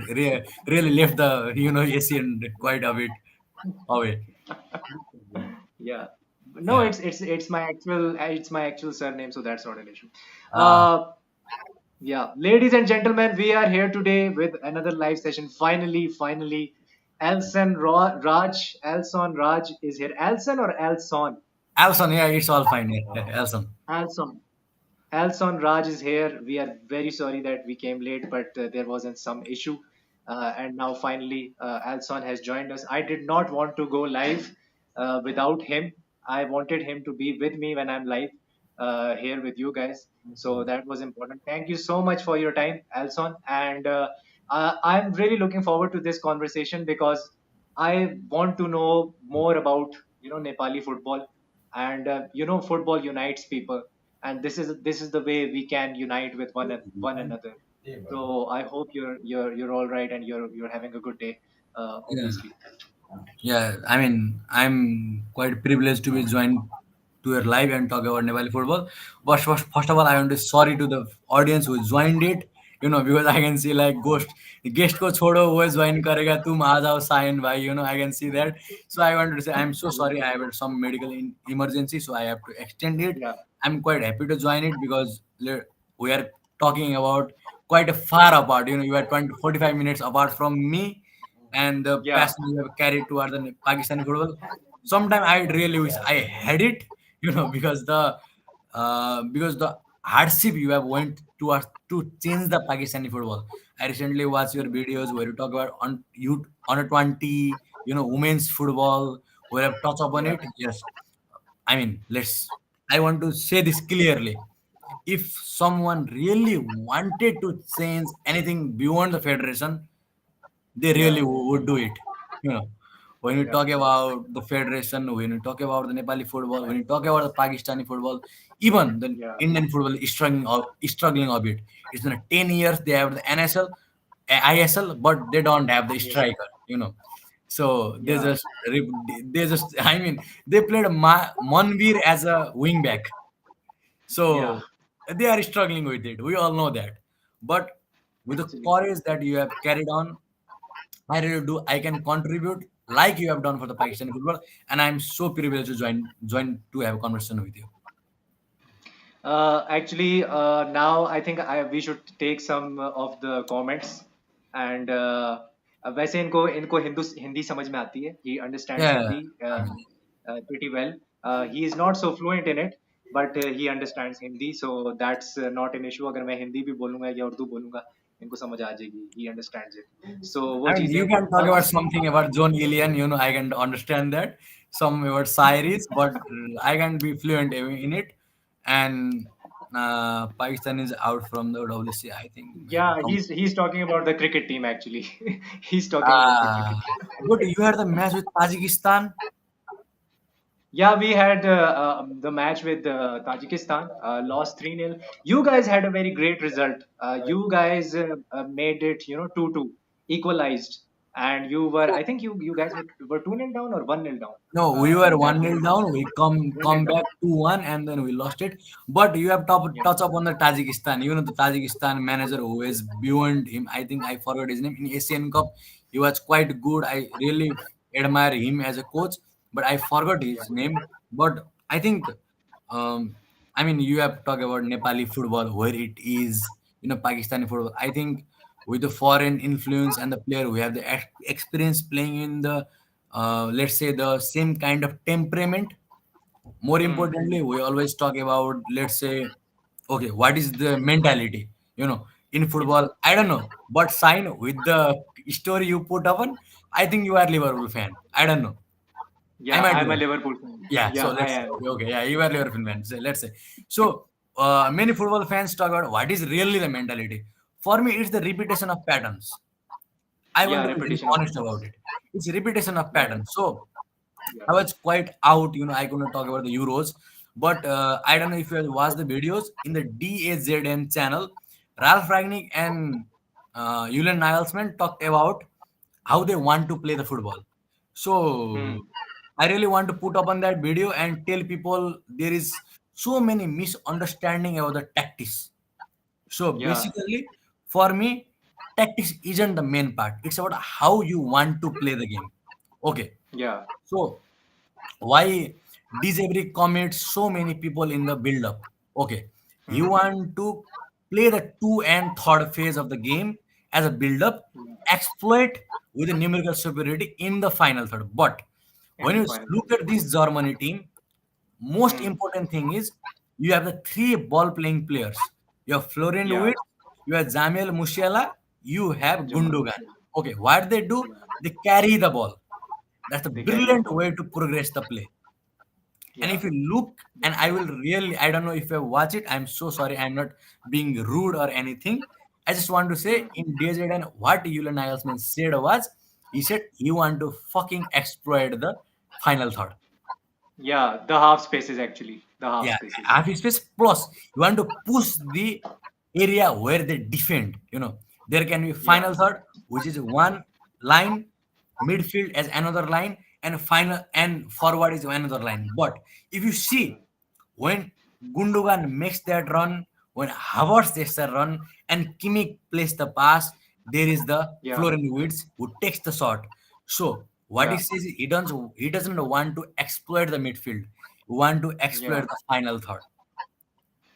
really left the Asian quite a bit away. Yeah. No, Yeah. it's my actual surname, so that's not an issue. Uh, Uh, yeah, ladies and gentlemen, we are here today with another live session. Finally, Alson Raj is here. Alson or Alson? Alson, yeah, it's all fine. Yeah, Alson. Alson. Alson Raj is here. We are very sorry that we came late, but there wasn't some issue. And now finally, Alson has joined us. I did not want to go live without him. I wanted him to be with me when I'm live here with you guys. So that was important. Thank you so much for your time, Alson. And I'm really looking forward to this conversation because I want to know more about Nepali football, and football unites people, and this is the way we can unite with one another. So I hope you're all right and you're having a good day. Yeah. Obviously. Yeah, I mean, I'm quite privileged to be joined to your live and talk about Nepali football. But first of all, I want to sorry to the audience who joined it. Because I can see like guest को छोड़ो वो join करेगा तुम आ जाओ sign भाई. I can see that. So I wanted to say I'm so sorry. I had some medical emergency, so I have to extend it. Yeah. I'm quite happy to join it because we are talking about quite a far apart. You are 20 45 minutes apart from me, and the Yeah. passion you have carried towards the Pakistani football. Sometimes I really wish I had it, because the hardship you have went towards to change the Pakistani football. I recently watched your videos where you talk about on you under 20, women's football, where I've touched upon Yeah. it. Yes, I mean, I want to say this clearly. If someone really wanted to change anything beyond the federation, they really Yeah. would do it. You know, when you Yeah. talk about the federation, when you talk about the Nepali football, when you talk about the Pakistani football, even the Yeah. Indian football is struggling a bit. It's been 10 years they have the NSL, ISL, but they don't have the Yes. striker. So they Yeah. just I mean they played Manveer as a wing back, Yeah. so they are struggling with it. We all know that. But with the Actually. courage that you have carried on, I really do. I can contribute like you have done for the Pakistani football, and I'm so privileged to join to have a conversation with you. Actually, now I think we should take some of the comments, and वैसे इनको इनको हिंदी समझ में आती है. He understands Yeah, Hindi I mean, pretty well. He is not so fluent in it, but he understands Hindi, so that's not an issue. अगर मैं हिंदी भी बोलूँगा या उर्दू बोलूँगा, इनको समझ आ जाएगी. He understands it. So वो चीजें. you can talk about something about John Ilian. I can understand that some about Cyrus, but I can be fluent in it. And Pakistan is out from the WC, I think. Yeah, he's talking about the cricket team actually. He's talking about the cricket team. But you had the match with Tajikistan. Yeah, we had the match with Tajikistan, lost 3-0. You guys had a very great result. You guys made it, 2-2, equalized. And I think you guys were 2-0 down or 1-0 down No, we were in that 1-0 game. down. We come 1-0 come down. back 2-1, and then we lost it. But you have Yeah. touch upon the Tajikistan. The Tajikistan manager who is beyond him. I think I forgot his name. In Asian Cup, he was quite good. I really admire him as a coach, but I forgot Yeah. his name. But I think, um, I mean, you have talked about Nepali football, where it is, Pakistani football. I think with the foreign influence and the player who have the experience playing in the, let's say, the same kind of temperament. More Hmm. importantly, we always talk about, let's say, okay, what is the mentality? In Yeah. football, I don't know, but sign with the story you put on. I think you are Liverpool fan. I don't know. I Yeah, might be I'm a wrong. Liverpool fan. Yeah, Yeah, so I let's say, am. okay, okay, yeah, you are Liverpool fan. So let's say, so many football fans talk about what is really the mentality. For me, it's the repetition of patterns. I want Yeah, to be very repetition of honest about patterns. it. It's repetition of Yeah. patterns. So Yeah. I was quite out. I couldn't talk about the Euros, but I don't know if you have watched the videos in the DAZN channel. Ralph Ragnick and Julian Nagelsmann talked about how they want to play the football. Hmm. So I really want to put up on that video and tell people there is so many misunderstanding about the tactics. So Yeah. basically, for me, tactics isn't the main part. It's about how you want to play the game. Okay. Yeah. So why Disabri commits so many people in the build up? Okay. You Hmm. want to play the two and third phase of the game as a build up, Hmm. exploit with a numerical superiority in the final third. But In when the you final look third. at this Germany team, most Hmm. important thing is you have the three ball playing players. You have Florian Yeah. Wirtz, you have Jamil Musiala, you have Jamal Gundogan. Musiala. Okay, what they do? Yeah. They carry the ball. That's a They carry the brilliant ball. way to progress the play. And Yeah. if you look, and I will really, I don't know if you watch it, I'm so sorry, I'm not being rude or anything. I just want to say Hmm. in DZ, what Julian Nagelsmann said was, he said, you want to fucking exploit the final third. Yeah. The half spaces actually. The half Yeah, spaces. half space plus you want to push the area where they defend. There can be Yeah. final third, which is one line, midfield as another line, and final and forward is another line. But if you Hmm. see when Gundogan makes that run, when Havertz takes the run, and Kimmich plays the pass, there is the Yeah. Florian Wirtz who takes the shot. So what he Yeah. says is he doesn't want to exploit the midfield. He want to Yeah. exploit the final third.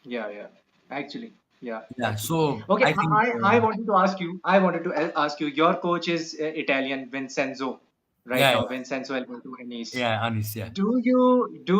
Yeah. Yeah. Actually. Yeah. Yeah. Actually. So Okay. I think I wanted to ask you. I wanted to ask you. Your coach is Italian, Vincenzo, right yeah, now. Vincenzo Alberto Anis. yeah, Anis, yeah, Do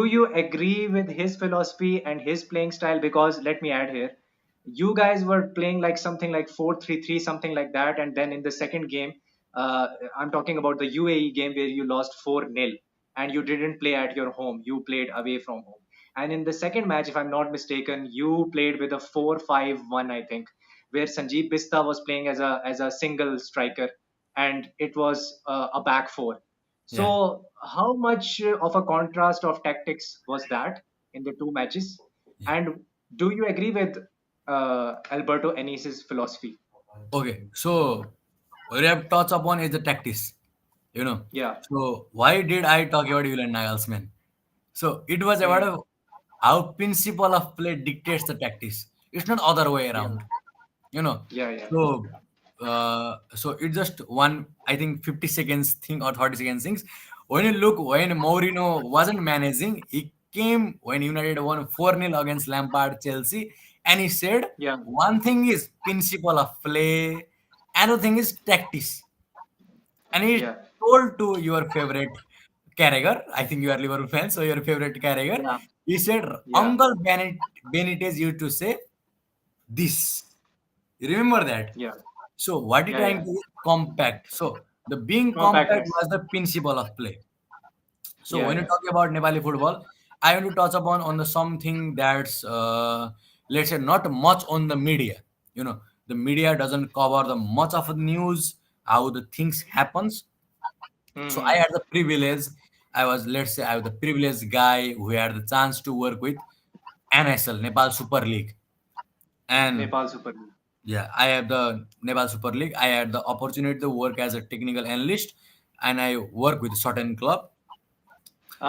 you agree with his philosophy and his playing style? Because let me add here, you guys were playing like something like 4-3-3, something like that, and then in the second game, uh, I'm talking about the UAE game where you lost 4-0, and you didn't play at your home, you played away from home. And in the second match, if I'm not mistaken, you played with a 4-5-1, I think, where Sanjeev Bista was playing as a single striker, and it was a back four. yeah, So, how much of a contrast of tactics was that in the two matches? yeah. And do you agree with Alberto Enis's philosophy? Okay. So what we have touched upon is the tactics. You know. Yeah, So why did I talk about Julian Nagelsmann? So it was about mm, how principle of play dictates the tactics. It's not other way yeah, around. you know yeah, yeah, so it's just one, I think, 50 seconds thing or 30 seconds things. When you look, when Mourinho wasn't managing, he came when United won 4-0 against Lampard Chelsea, and he said yeah, one thing is principle of play, another thing is tactics. And he yeah, told to your favorite Carragher, I think you are Liverpool fan, so your favorite Carragher, yeah, he said yeah, Uncle Benitez used to say this. You remember that? yeah, So what he yeah, trying yeah. to do is compact. So the being compact Compactness. was the principle of play. So Yeah, when you yeah. talk about Nepali football, I want to touch upon on the something that's let's say not much on the media. The media doesn't cover the much of the news, how the things happens. So I Hmm. had the privilege. I was, let's say, I was the privileged guy who had the chance to work with NSL, Nepal Super League, and Nepal Super League. yeah, I have the Nepal Super League. I had the opportunity to work as a technical analyst, and I work with certain club.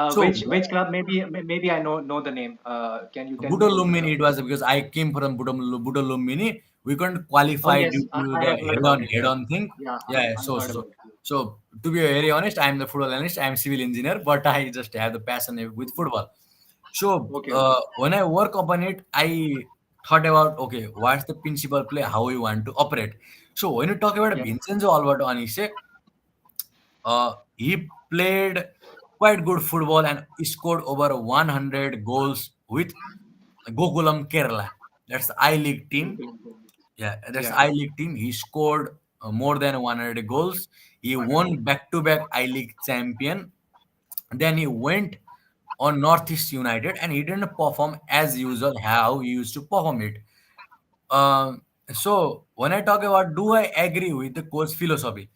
So Which club? Maybe I know the name. Can you tell me about the Budalumini, club? it was because I came from Budalumini. We couldn't Oh qualify yes, due to I the have heard about head-on it. Yeah, head-on thing. yeah, Yeah, I've so heard so so about it. so to be very honest, I'm the football analyst. I'm civil engineer, but I just have the passion with football. So Okay, okay. when I work upon it, I thought about, okay, what's the principal play, how we want to operate. So when you talk about Yeah. Vincenzo Alberto Anise, he played quite good football and he scored over 100 goals with Gokulam Kerala. That's the I League team. Okay. Yeah, that's Yeah. I League team. He scored more than 100 goals. He won back-to-back I League champion. Then he went on Northeast United and he didn't perform as usual how he used to perform it. So when I talk about do I agree with the coach philosophy?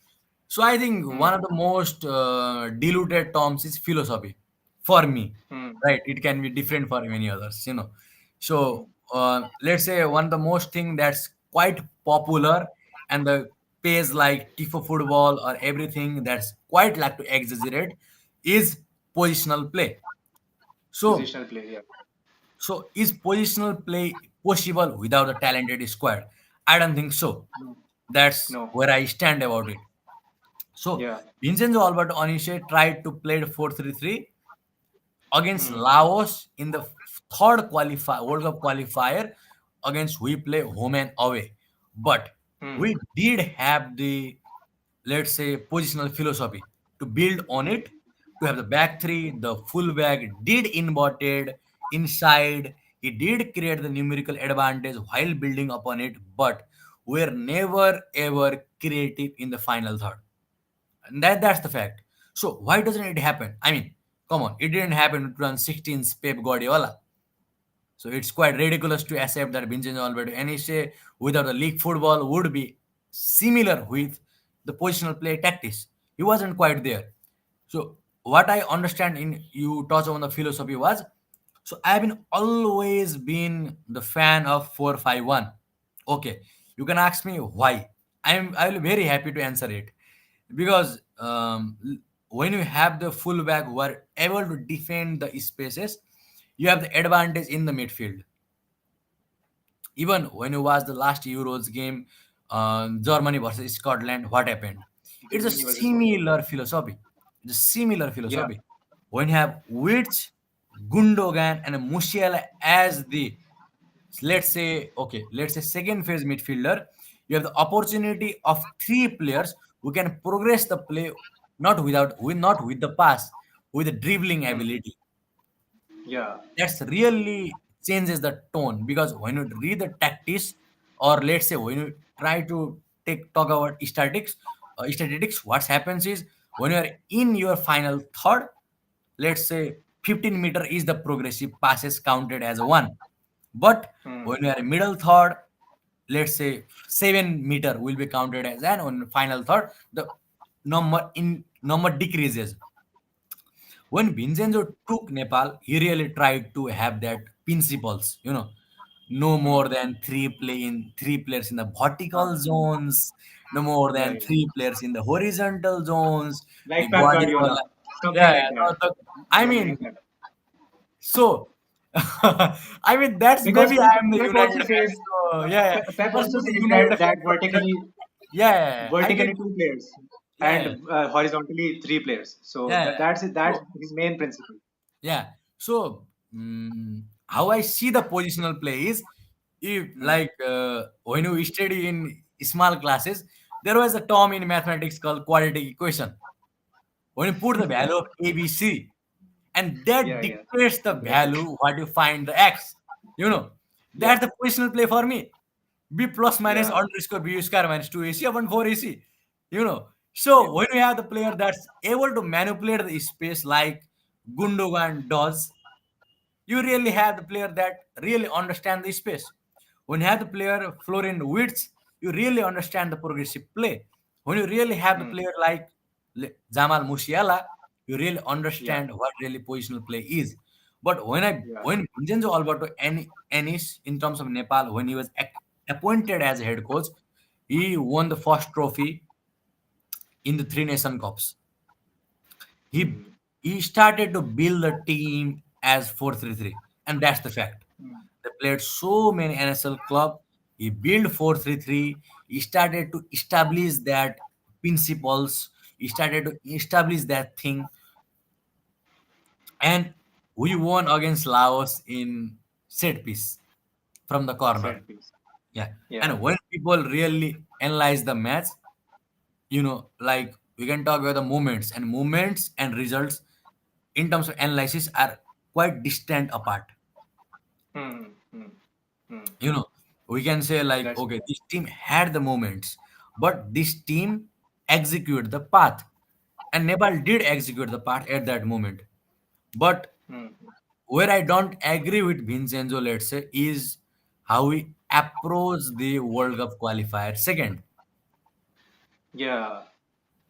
So I think Hmm. one of the most diluted terms is philosophy for me, Hmm. right? It can be different for many others. Hmm. So let's say one of the most thing that's quite popular and the pays like Tifo football or everything that's quite like to exaggerate is positional play. So Positional play. Yeah. is positional play possible without a talented squad? I don't think so. No. That's No. where I stand about it. So Yeah. Vincenzo Alberto Oniche tried to play 4-3-3 against Hmm. Laos in the third World Cup qualifier, against we play home and away. But Hmm. we did have the, let's say, positional philosophy to build on Hmm. it, to have the back three, the full back did inverted inside. He did create the numerical advantage while building upon it, but we're never ever creative in the final third. And that's the fact. So why doesn't it happen? I mean, come on, it didn't happen in 2016 Pep Guardiola. So it's quite ridiculous to accept that Vincenzo Alberto Eniche without the league football would be similar with the positional play tactics. He wasn't quite there. So what I understand in you touch on the philosophy was, so I've been always been the fan of 4-5-1. Okay, you can ask me why. I will be very happy to answer it because when you have the fullback who are able to defend the spaces, you have the advantage in the midfield. Even when you watch the last Euros game, Germany versus Scotland, what happened? It's a Germany versus Scotland. similar philosophy. It's a similar Yeah. philosophy. When you have Wirtz, Gundogan, and Musiala as the, let's say, okay, let's say second phase midfielder, you have the opportunity of three players who can progress the play, not with the pass, with the dribbling Hmm. ability. Yeah. That's really changes the tone, because when you read the tactics, or let's say when you try to take talk about statistics, what happens is when you are in your final third, let's say 15-meter is the progressive passes counted as a one, but Hmm. when you are in middle third, let's say 7-meter will be counted as an on final third, the number decreases. When Vincenzo took Nepal, he really tried to have that principles, no Hmm. more than three players in the Ah. vertical zones, no more Yeah. than Yeah. three players in the horizontal zones. Like The Pep Guardiola, Guardiola, something yeah, like that. I You're mean, reading that so I mean that's because maybe I am the Pep also United fan, says so yeah, Pep that's also maybe says United that fan. So yeah, I get vertically you. two players Yeah, and horizontally three players. So yeah. that's So his main principle. yeah. So how I see the positional play is, if Hmm. like when you study in small classes, there was a term in mathematics called quadratic equation. When you put the Yeah. value of ABC, and that Yeah. Yeah. dictates the In bracket. value what you find the x. Yeah. That's the positional play for me. B plus minus Yeah. underscore B square minus 2AC upon 4AC. Yeah. So when you have the player that's able to manipulate the space like Gundogan does, you really have the player that really understand the space. When you have the player Florian Wirtz, you really understand the progressive play. When you really have the Hmm. player like Jamal Musiala, you really Yeah. understand what really positional play is. But when I Yeah. when Vincenzo Alberto Ennis, in terms of Nepal, when he was appointed as head coach, he won the first trophy in the Three Nation Cups. He Hmm. he started to build the team as 4-3-3, and that's the fact. Hmm. They played so many NSL club. He built 4-3-3. He started to establish that principles. He started to establish that thing, and we won against Laos in set piece from the corner. Set piece. Yeah, Yeah. and when people really analyze the match, like we can talk about the movements and results in terms of analysis are quite distant apart. Hmm. Hmm. Hmm. you know we can say like, That's okay, this team had the moments, but this team execute the path, and Nepal did execute the path at that moment. But hmm. where I don't agree with Vincenzo, let's say, is how we approach the World Cup qualifier second. Yeah.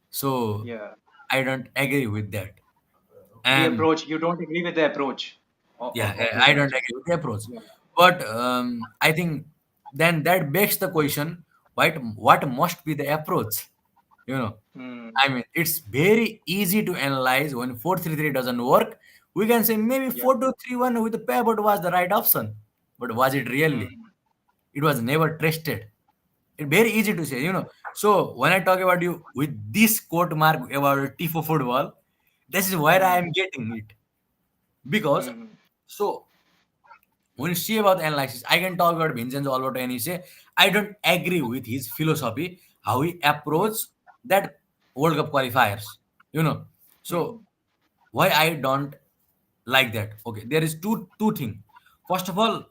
So Yeah. I don't agree with that. The And approach. You don't agree with the approach yeah, of those I don't matches. agree with the approach. Yeah. But I think then that begs the question: what must be the approach? Hmm. I mean, it's very easy to analyze when 4-3-3 doesn't work. We can say maybe Yeah. 4-2-3-1 with the pivot was the right option. But was it really? Hmm. It was never tested. It's very easy to say, So when I talk about you with this quote mark about Tifo football, this is where I am Hmm. getting it. Because Hmm. so when you see about the analysis, I can talk about Vincenzo Alberto and he say, I don't agree with his philosophy, how he Hmm. approach that World Cup qualifiers. You know. So Hmm. why I don't like that? Okay, there is two things. First of all,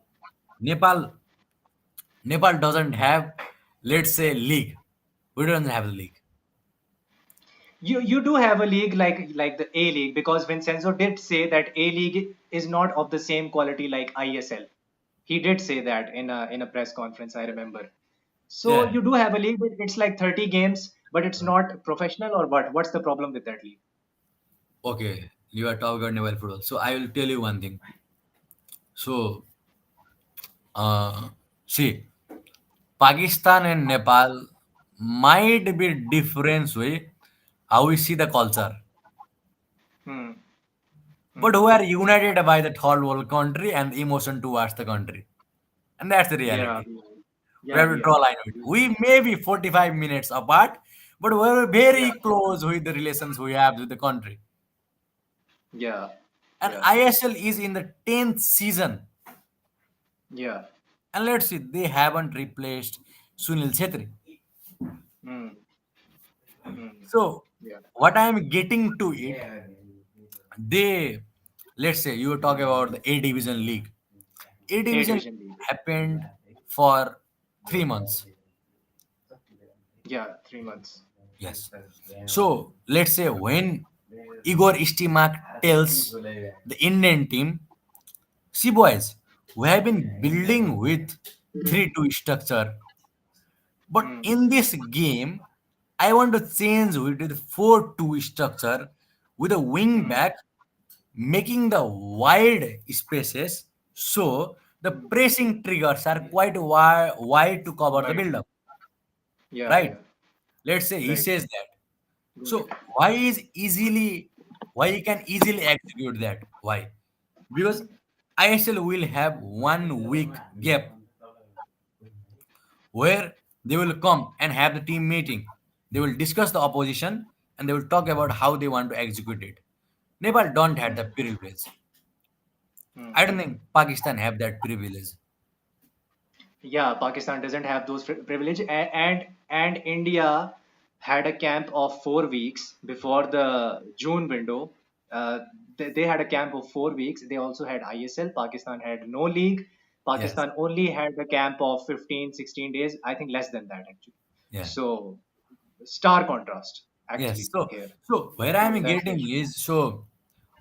Nepal Nepal doesn't have, let's say, league. We don't have the league. You do have a league like the A League, because Vincenzo did say that A League is not of the same quality like ISL. He did say that in a press conference, I remember. So Yeah. you do have a league, but it's like 30 games, but it's not professional, or what? What's the problem with that league? Okay. You are talking about Nepal football. So I will tell you one thing. So uh see, Pakistan and Nepal might be different way how we see the culture. Hmm. But Hmm. we are united by the third world country and emotion towards the country. And that's the Yeah, reality. we are. We Yeah, have to we draw are. a line of it. We We may be 45 minutes apart, but we're Yeah, very close with the relations we have with the country. yeah, And yeah, ISL is in the 10th season. yeah. And let's see, they haven't replaced Sunil Chhetri. Hmm. Hmm. So, Yeah. what I am getting to it, they, let's say, you talk about the A Division League. A A Division Division League. happened for 3 months. Yeah, 3 months. Yes. So, let's say when Igor Istimak tells the Indian team, see, boys, we have been building with 3-2 structure, but Hmm. in this game, I want to change it with 4-2 structure with a wing Hmm. back, making the wide spaces so the Hmm. pressing triggers are quite wide to cover the Wide. build-up, Yeah, right? yeah. Let's say he Right. says that. Go ahead. So why he can easily execute that? Why? Because ISL will have 1 week gap where they will come and have the team meeting. They will discuss the opposition and they will talk about how they want to execute it. Nepal don't have Hmm. the privilege. Hmm. I don't think Pakistan have that privilege. Yeah, Pakistan doesn't have those privilege, and India had a camp of 4 weeks before the June window. Uh, they had a camp of 4 weeks. They also had ISL. Pakistan had no league. Yes, Pakistan only had a camp of 15, 16 days. I think less than that actually. yeah, So star contrast yes. actually here. So where So I'm that's the getting issue. is so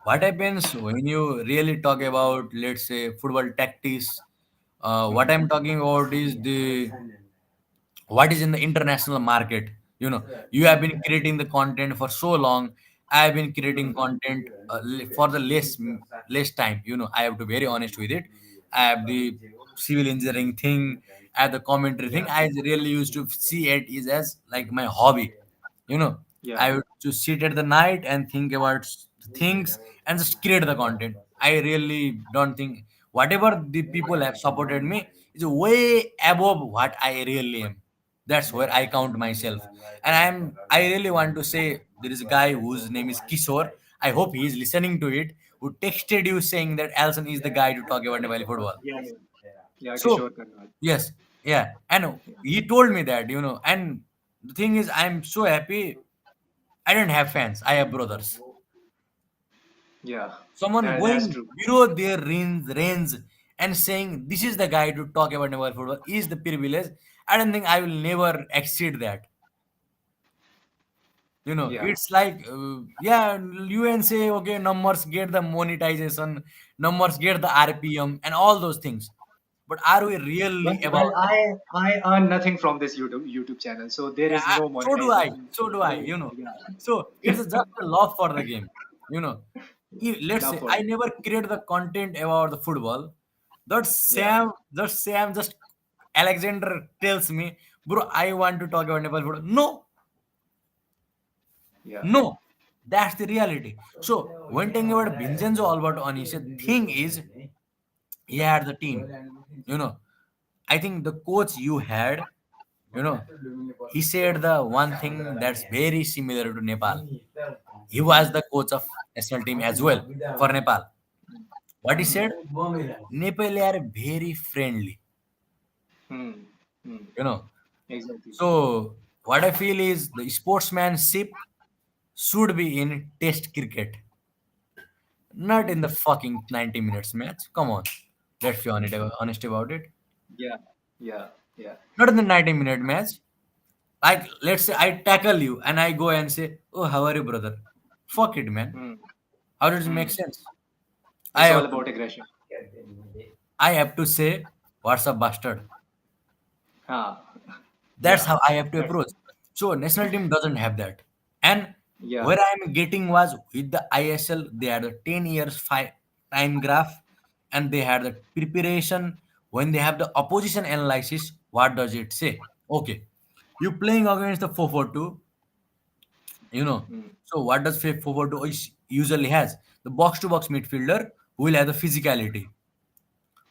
what happens when you really talk about, let's say, football tactics. What Hmm. I'm talking about is the what is in the international market. You have Hmm. been creating the content for so long. I have been creating Hmm. content for the less time. I have to be very honest with it. I have the civil engineering thing. I have the commentary thing. Yeah. I really used to see it is as like my hobby. Yeah. I would just sit at the night and think about things and just create the content. I really don't think whatever the people have supported me is way above what I really am. That's where I count myself. And I really want to say, there is a guy whose name is Kishore. I hope he is listening to it, who texted you saying that Alson is the guy to talk about Nepali football. Yeah. Yeah. Yeah. So Kishore Karnal. yes, yeah, and Yeah. he told me that, and the thing is, I'm so happy. I don't have fans. I have brothers. Yeah. Someone That's going true. below their range and saying this is the guy to talk about Nepal football is the privilege. I don't think I will never exceed that. Yeah. It's like, yeah, you can say, okay, numbers get the monetization, numbers get the RPM, and all those things. But are we But really about well, that? I earn nothing from this YouTube channel, so there Yeah, is no so do I. monetization. So do I. So Yeah, it's just a love for the game. You know, let's love say for I it. never create the content about the football. Yeah, Just Alexander tells me, bro, I want to talk about Nepal football. No, yeah. no, that's the reality. So when talking about Vincenzo Alberto Anisha, thing is he had the team. You know, I think the coach you had. You know, he said the one thing that's very similar to Nepal. He was Hmm. the coach of national team as well for Nepal. What he Hmm. said, Nepal are very friendly. Hmm. Hmm. You know, Exactly. so what I feel is the sportsmanship should be in Test cricket, not in Hmm. the fucking 90 minutes match. Come on, let's be honest about it. Yeah. Yeah. Yeah. Not in the 90-minute match. Like, let's say I tackle you and I go and say, "Oh, how are you, brother?" Fuck it, man. Hmm. How does it make Hmm. sense? I It's have all to, about aggression. I have to say, "What's up, bastard?" Ah. That's Yeah. how I have to That's approach. So national team doesn't have that. And yeah. where I'm getting was with the ISL, they had a 10 years time graph, and they had the preparation. When they have the opposition analysis, what does it say? Okay, you playing against the 4-4-2, you know. Hmm. So what does 4-4-2 usually has? The box to box midfielder who will have the physicality.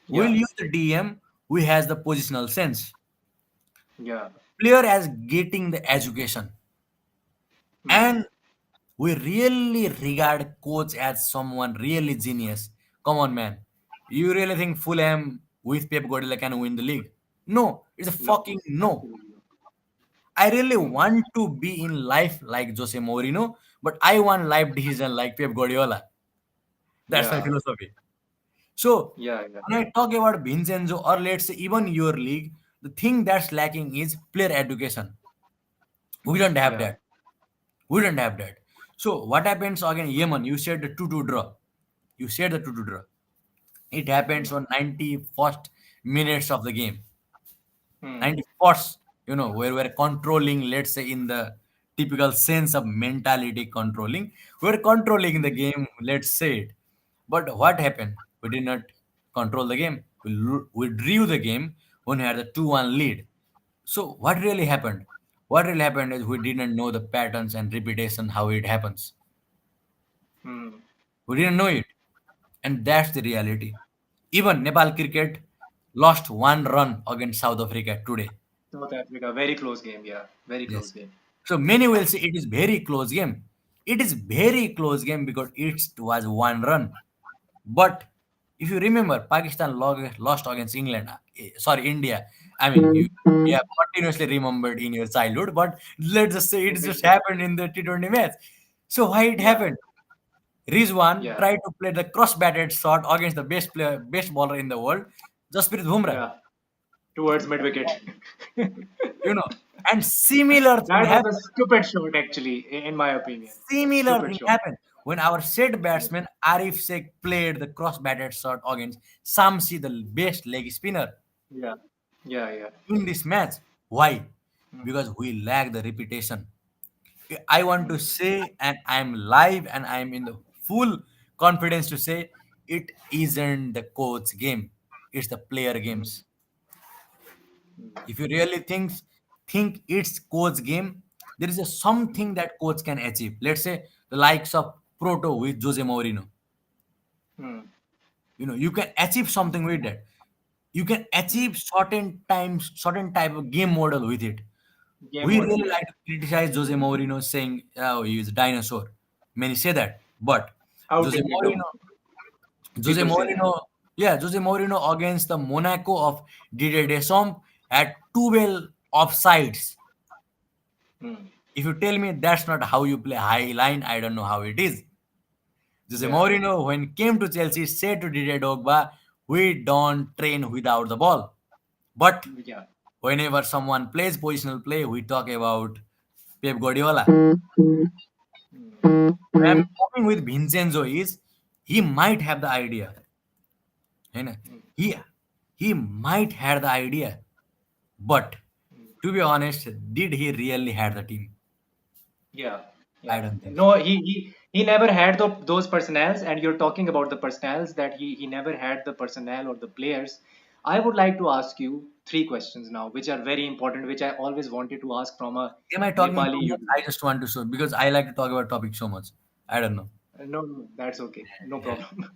We'll Yeah. use the DM who has the positional sense. Yeah. Player as getting the education. Hmm. And we really regard coach as someone really genius. Come on, man. You really think Fulham with Pep Guardiola can win the league? No, it's a No. fucking no. Absolutely no. I really Hmm. want to be in life like Jose Mourinho, but I want life decision like Pep Guardiola. That's my Yeah. philosophy. So Yeah. Yeah. when I talk about Vincenzo or let's say even your league, the thing that's lacking is player education. We don't have Yeah. that. We don't have that. So what happens again? Yemen, you said the 2-2 draw. You said the 2-2 draw. It happens Hmm. on 91st minutes of the game. Hmm. 91st, where we're controlling, let's say in the typical sense of mentality controlling, we're controlling the Hmm. game, let's say it. But what happened? We did not control the game. We drew the game when we had the 2-1 lead. So what really happened? What really happened is we didn't know the patterns and repetition how it happens. Hmm. We didn't know it. And that's the reality. Even Nepal cricket lost one run against South Africa today. South Africa. Very close game. Yeah. Very close Yes. game. So many will say it is very close game. It is very close game because it was one run. But if you remember, Pakistan lost against England. Sorry, India. I mean, you have continuously remembered in your childhood, but let's just say it just Obviously. happened in the T20 match. So why it Yeah. happened? Rizwan Yeah. tried to play the cross-batted shot against the best player, best bowler in the world, Jasprit Bumrah. Yeah. Towards mid wicket. You know, and similar thing That was a happened. stupid shot, actually, in my opinion. Similar Stupid thing shot. happened when our set batsman Arif Sheikh played the cross-batted shot against Samsi, the best leg spinner Yeah. Yeah. Yeah. in this match. Why? Hmm. Because we lack the repetition. I want to Hmm. say, and I'm live and I'm in the full confidence to say, it isn't the coach game; it's the player Hmm. games. If you really think it's coach game, there is a something that coach can achieve. Let's say the likes of Proto with Jose Mourinho. Hmm. You can achieve something with that. You can Hmm. achieve certain type of game model with it. Game We model. really Yeah. like to criticize Jose Mourinho saying, "Oh, he is a dinosaur." Many say that, but Jose Outdated though. Mourinho, Jose People say that. Mourinho, yeah, Jose Mourinho against the Monaco of Didier Deschamps had 12 offsides. Hmm. If you tell me that's not how you play high line, I don't know how it is. Jose Yeah. Mourinho, when came to Chelsea, said to Didier Drogba, "We don't train without the ball." But Yeah. whenever someone plays positional play, we talk about Pep Guardiola. Hmm. What I'm talking with Vincenzo is he might have the idea. You know, Hmm. he he might have the idea, but to be honest, did he really have the team? Yeah, I yeah. don't think so. No, he never had those personnels, and you're talking about the personnels that he never had the personnel or the players. I would like to ask you three questions now, which are very important, which I always wanted to ask from a Am I talking Nepali too much? YouTuber. I just want to show because I like to talk about topics so much. I don't know. No, no, that's okay. No Yeah. problem.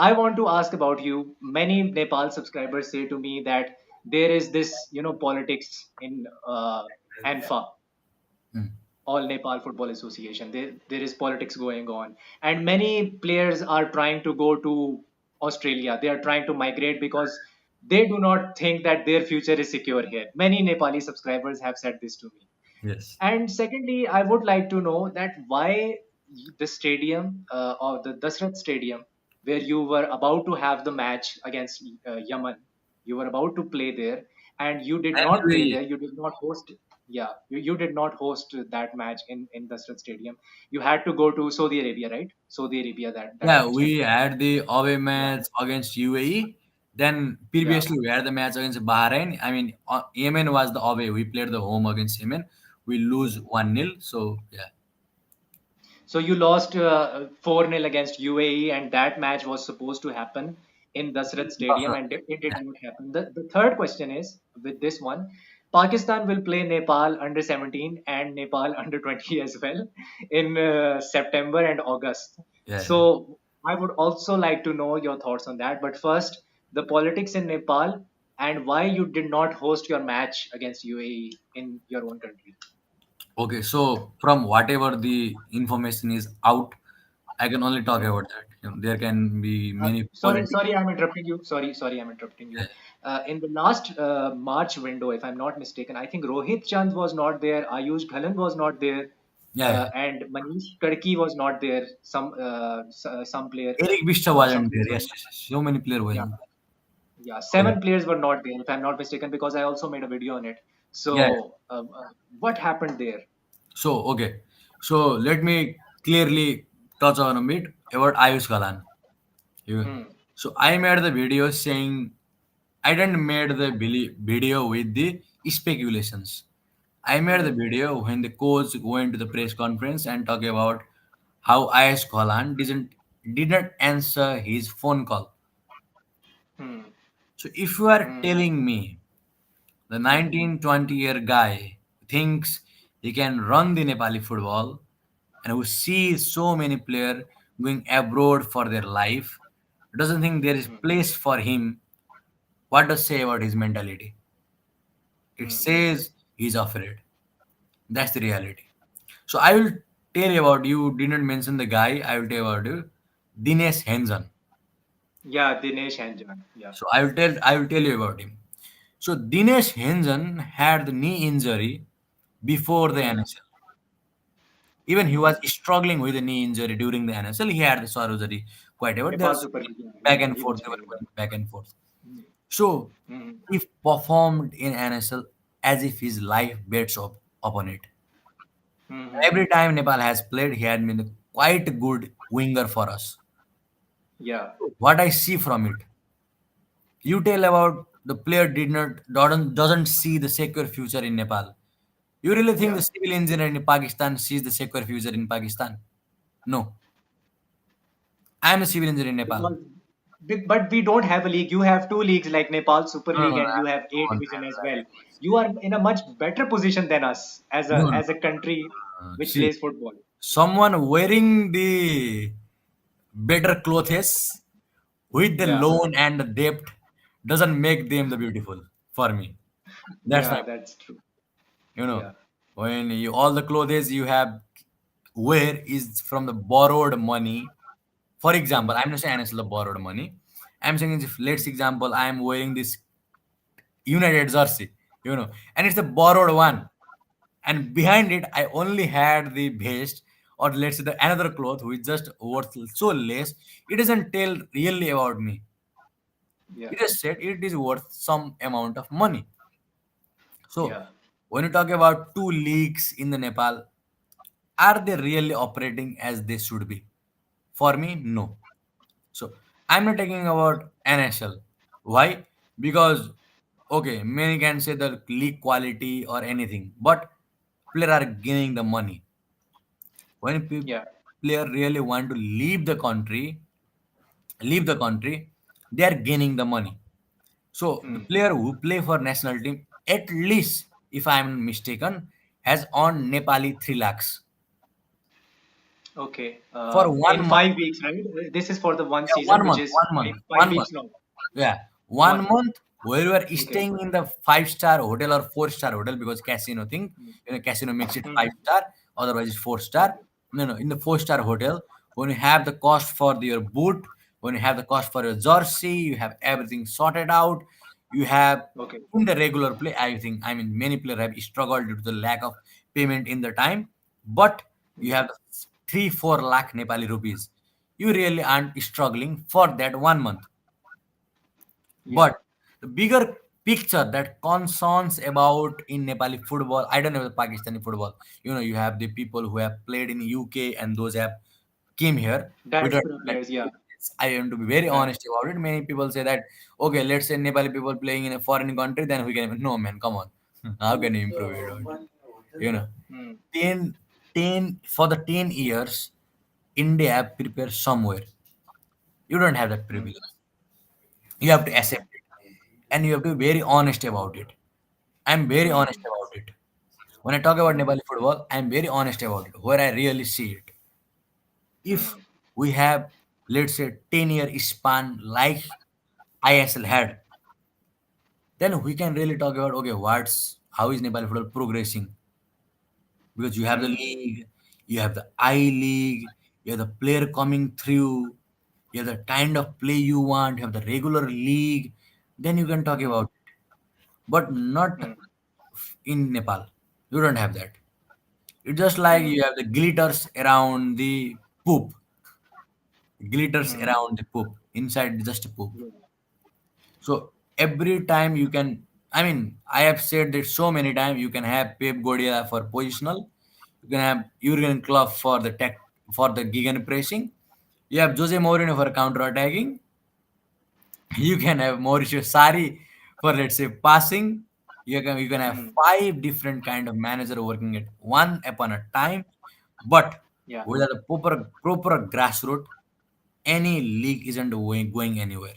I want to ask about you. Many Nepal subscribers say to me that there is this, politics in ANFA, Hmm. All Nepal Football Association. There is politics going on, and many players are trying to go to Australia. They are trying to migrate because they do not think that their future is secure here. Many Nepali subscribers have said this to me. Yes. And secondly, I would like to know that why the stadium, or the Dasrat Stadium, where you were about to have the match against Yemen, you were about to play there, and you did not play Actually, there. You did not host. Yeah, you did not host that match in Dasrat Stadium. You had to go to Saudi Arabia, right? Saudi Arabia, that yeah, match we happened. had the away Yeah, match against UAE. Then yeah. previously we had the match against Bahrain. I mean, Yemen was the away. We played the home against Yemen. We lose 1-0. So yeah, So you lost 4-0 against UAE, and that match was supposed to happen in Dasrat Stadium, and it did not happen. The third question is with this one, Pakistan will play Nepal under 17 and Nepal under 20 as well in September and August. yeah. So I would also like to know your thoughts on that. But first, the politics in Nepal and why you did not host your match against UAE in your own country. Okay, so from whatever the information is out, I can only talk Hmm. about that. There can be many Sorry, politics. sorry, I'm interrupting you. Sorry, I'm interrupting you. In the last March window, if I'm not mistaken, I think Rohit Chand was not there, Ayush Ghalan was not there, Yeah, yeah. and Manish Kadki was not there. Some player, Eric Bista some wasn't there. players were Yes, not. yes, yes. So many players Yeah, wasn't. yeah. Yeah, 7 players were not there, if I'm not mistaken, because I also made a video on it. yeah. So, what happened there? So okay, so let me clearly touch on a bit about Ayush Kalan. You- Hmm. So I made the video saying I didn't made the video with the speculations. I made the Hmm. video when the coach went to the press conference and talk about how Ayush Kalan didn't answer his phone call. Hmm. So if you are Hmm. telling me the Hmm. 19-20-year guy thinks he can run the Nepali football and who sees so many players going abroad for their life, doesn't think there is Hmm. place for him, what does say about his mentality? It Hmm. says he's afraid. That's the reality. So I will tell you about you didn't mention the guy, I will tell you about you. Dinesh Henson. Yeah, Dinesh Hanjan. Yeah. So I will tell you about him. So Dinesh Henson had the knee injury before the Hmm. NSL. Even he Hmm. was struggling with a knee injury during the NSL. He had the surgery quite a bit. There Nepal was Super League. Yeah, back and he forth. was They were playing. going back and forth. Yeah. So Hmm. he performed in NSL as if his life bets upon it. Hmm. Hmm. Every time Nepal has played, he had been a quite good winger for us. Yeah. What I see from it, you tell about the player did not doesn't see the secure future in Nepal. You really think the Yeah. civil engineer in Pakistan sees the secure future in Pakistan? No. I am a civil engineer in Nepal. Because, but we don't have a league. You have two leagues like Nepal Super No, no, League, no, and you have A I'm Division as well. You are in a much better position than us as no, a no. as a country which See, plays football. someone wearing the better clothes with the Yeah. loan and the debt doesn't make them the beautiful for me. That's my Yeah, point. that's true. You know, Yeah. when you all the clothes you have wear is from the borrowed money. For example, Hmm. I'm not saying it's the borrowed money. I'm saying if let's example I'm wearing this United jersey, and it's a borrowed Hmm. one, and behind it I only had the vest or let's say the another cloth which just worth so less. It doesn't tell really about me. Yeah. It just said it is worth some amount of money. So Yeah. when you talk about two leagues in the Nepal, are they really operating as they should be? For me, no. So I'm not talking about NSL. Why? Because okay, many can say the league quality or anything, but player are gaining the money. When Yeah. player really want to leave the country, they are gaining the money. So the Hmm. player who play for national team, at least if I am mistaken, has earned Nepali 3 lakhs Okay. for one In month. 5 weeks, right? This is for the one Yeah, season, which is one month, five one month. weeks long. Yeah, One one month. month. where you are Okay. staying in the five-star hotel or four-star hotel, because casino thing, casino makes it Mm-hmm. five-star, otherwise it's four-star. Okay. No, no, in the four-star hotel, when you have the cost for your boot, when you have the cost for your jersey, you have everything sorted out. You have Okay. in the regular play, I think, I mean, many players have struggled due to the lack of payment in the time, but you Yeah. have 3-4 lakh Nepali rupees. You really aren't struggling for that 1 month. Yeah. But the bigger picture that concerns about in Nepali football, I don't know the Pakistani football. You have the people who have played in UK and those have came here. We don't Diaspora have that players. Yeah. experience. I want to be very Right. honest about it. Many people say that, okay, let's say Nepali people playing in a foreign country, then we can. No, man, come on. How can you improve it? You know, Mm. 10, 10 for the 10 years, India prepared somewhere. You don't have that Mm. privilege. You have to Mm. accept it. And you have to be very honest about it. I'm very honest Mm. about it. When I talk about Mm. Nepali football, I'm very honest about it, where I really see it. If Mm. we have, let's say, 10-year span like ISL had, then we can really talk about, okay, how is Nepali football progressing? Because you have the Mm. league, you have the I League, you have the player coming through, you have the kind of play you want, you have the regular league, then you can talk Mm. about it. But not Mm. in Nepal. You don't have that. It's just like Mm. you have the glitters around the poop, glitters Mm. around the poop, inside just a poop. Yeah. So every time you can, I mean, I have said that so many times. You can have Pep Guardiola for positional, you can have Jurgen Klopp for the tech, for the gegen pressing. You have Jose Mourinho for counter attacking. You can have Mauricio Sarri for, let's say, passing. You can have Mm. five different kind of manager working at one upon a time, but Yeah. without a proper grassroots, any league isn't going anywhere.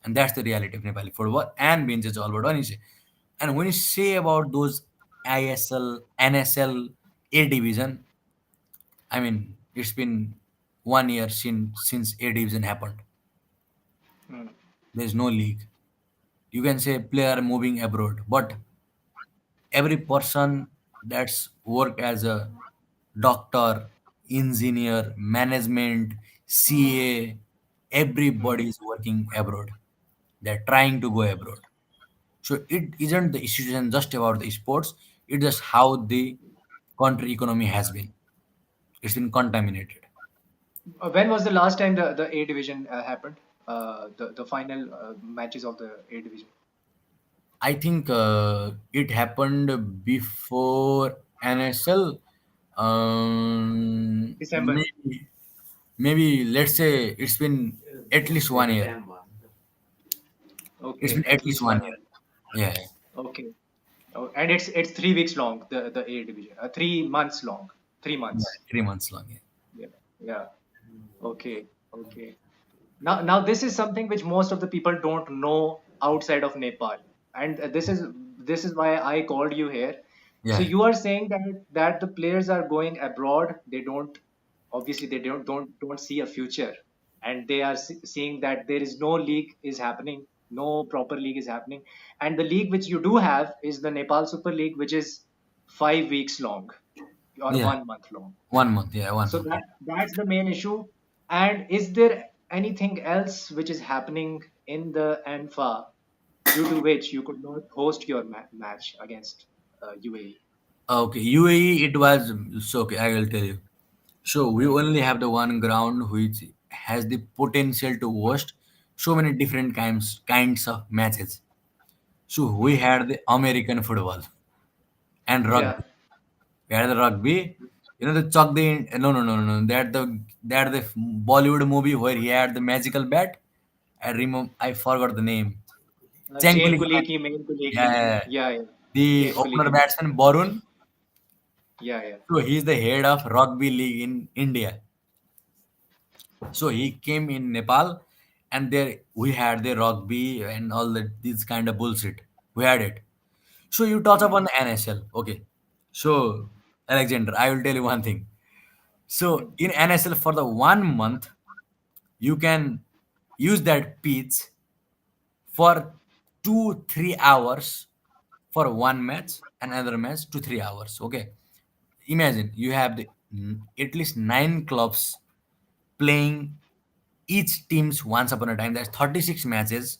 And that's the reality of Nepali football and Binjaj Albert Onise. And when you say about those ISL, NSL, A division, I mean, it's been 1 year since A division happened. Mm. There's no league. You can say player moving abroad, but every person that's work as a doctor, engineer, management, CA, Mm. everybody is working abroad. They're trying to go abroad. So it isn't the institution just about the sports, it's just how the country economy has been. It's been contaminated. When was the last time the A division happened? The final matches of the A division. I think it happened before NSL. December. Maybe let's say it's been at least 1 year. It's Okay, been at at least least one 1 year. year. Yeah, Okay. Oh, and it's 3 weeks long. The A division. 3 months long. 3 months. yeah, 3 months long. Yeah. Yeah. Yeah. Okay. Okay. Now this is something which most of the people don't know outside of Nepal, and this is why I called you here. So Yeah. you are saying that the players are going abroad. They don't, obviously they don't see a future, and they are seeing that there is no league is happening, no proper league is happening, and the league which you do have is the Nepal Super League, which is 5 weeks long or Yeah. 1 month long. 1 month. Yeah, one So month. Yeah. that's the main issue. And is there anything else which is happening in the ANFA due to which you could not host your match against UAE? Okay, UAE, it was so okay. I will tell you. So we Hmm. only have the one ground which has the potential to host so many different kinds of matches. So we Hmm. had the American football and Yeah, rugby. We had the rugby. You know the Chuck the no no no no no. That the Bollywood movie where he had the magical bat. I forgot the name. chain Chankuli. kuli ki, main kuli ki. Yeah, yeah, yeah. Yeah, yeah. The Chain kuli opener ki, main. batsman Barun. Yeah, yeah. So he's the head of rugby league in India. So he came in Nepal, and there we had the rugby and all this kind of bullshit. We had it. So you touch Hmm. upon the NSL, okay? So Alexander, I will tell you one thing. Hmm. So in NSL for the 1 month, you can use that pitch for 2 3 hours for one match, another match 2 3 hours. Okay, imagine you have at least 9 clubs playing each teams once upon a time. That's 36 matches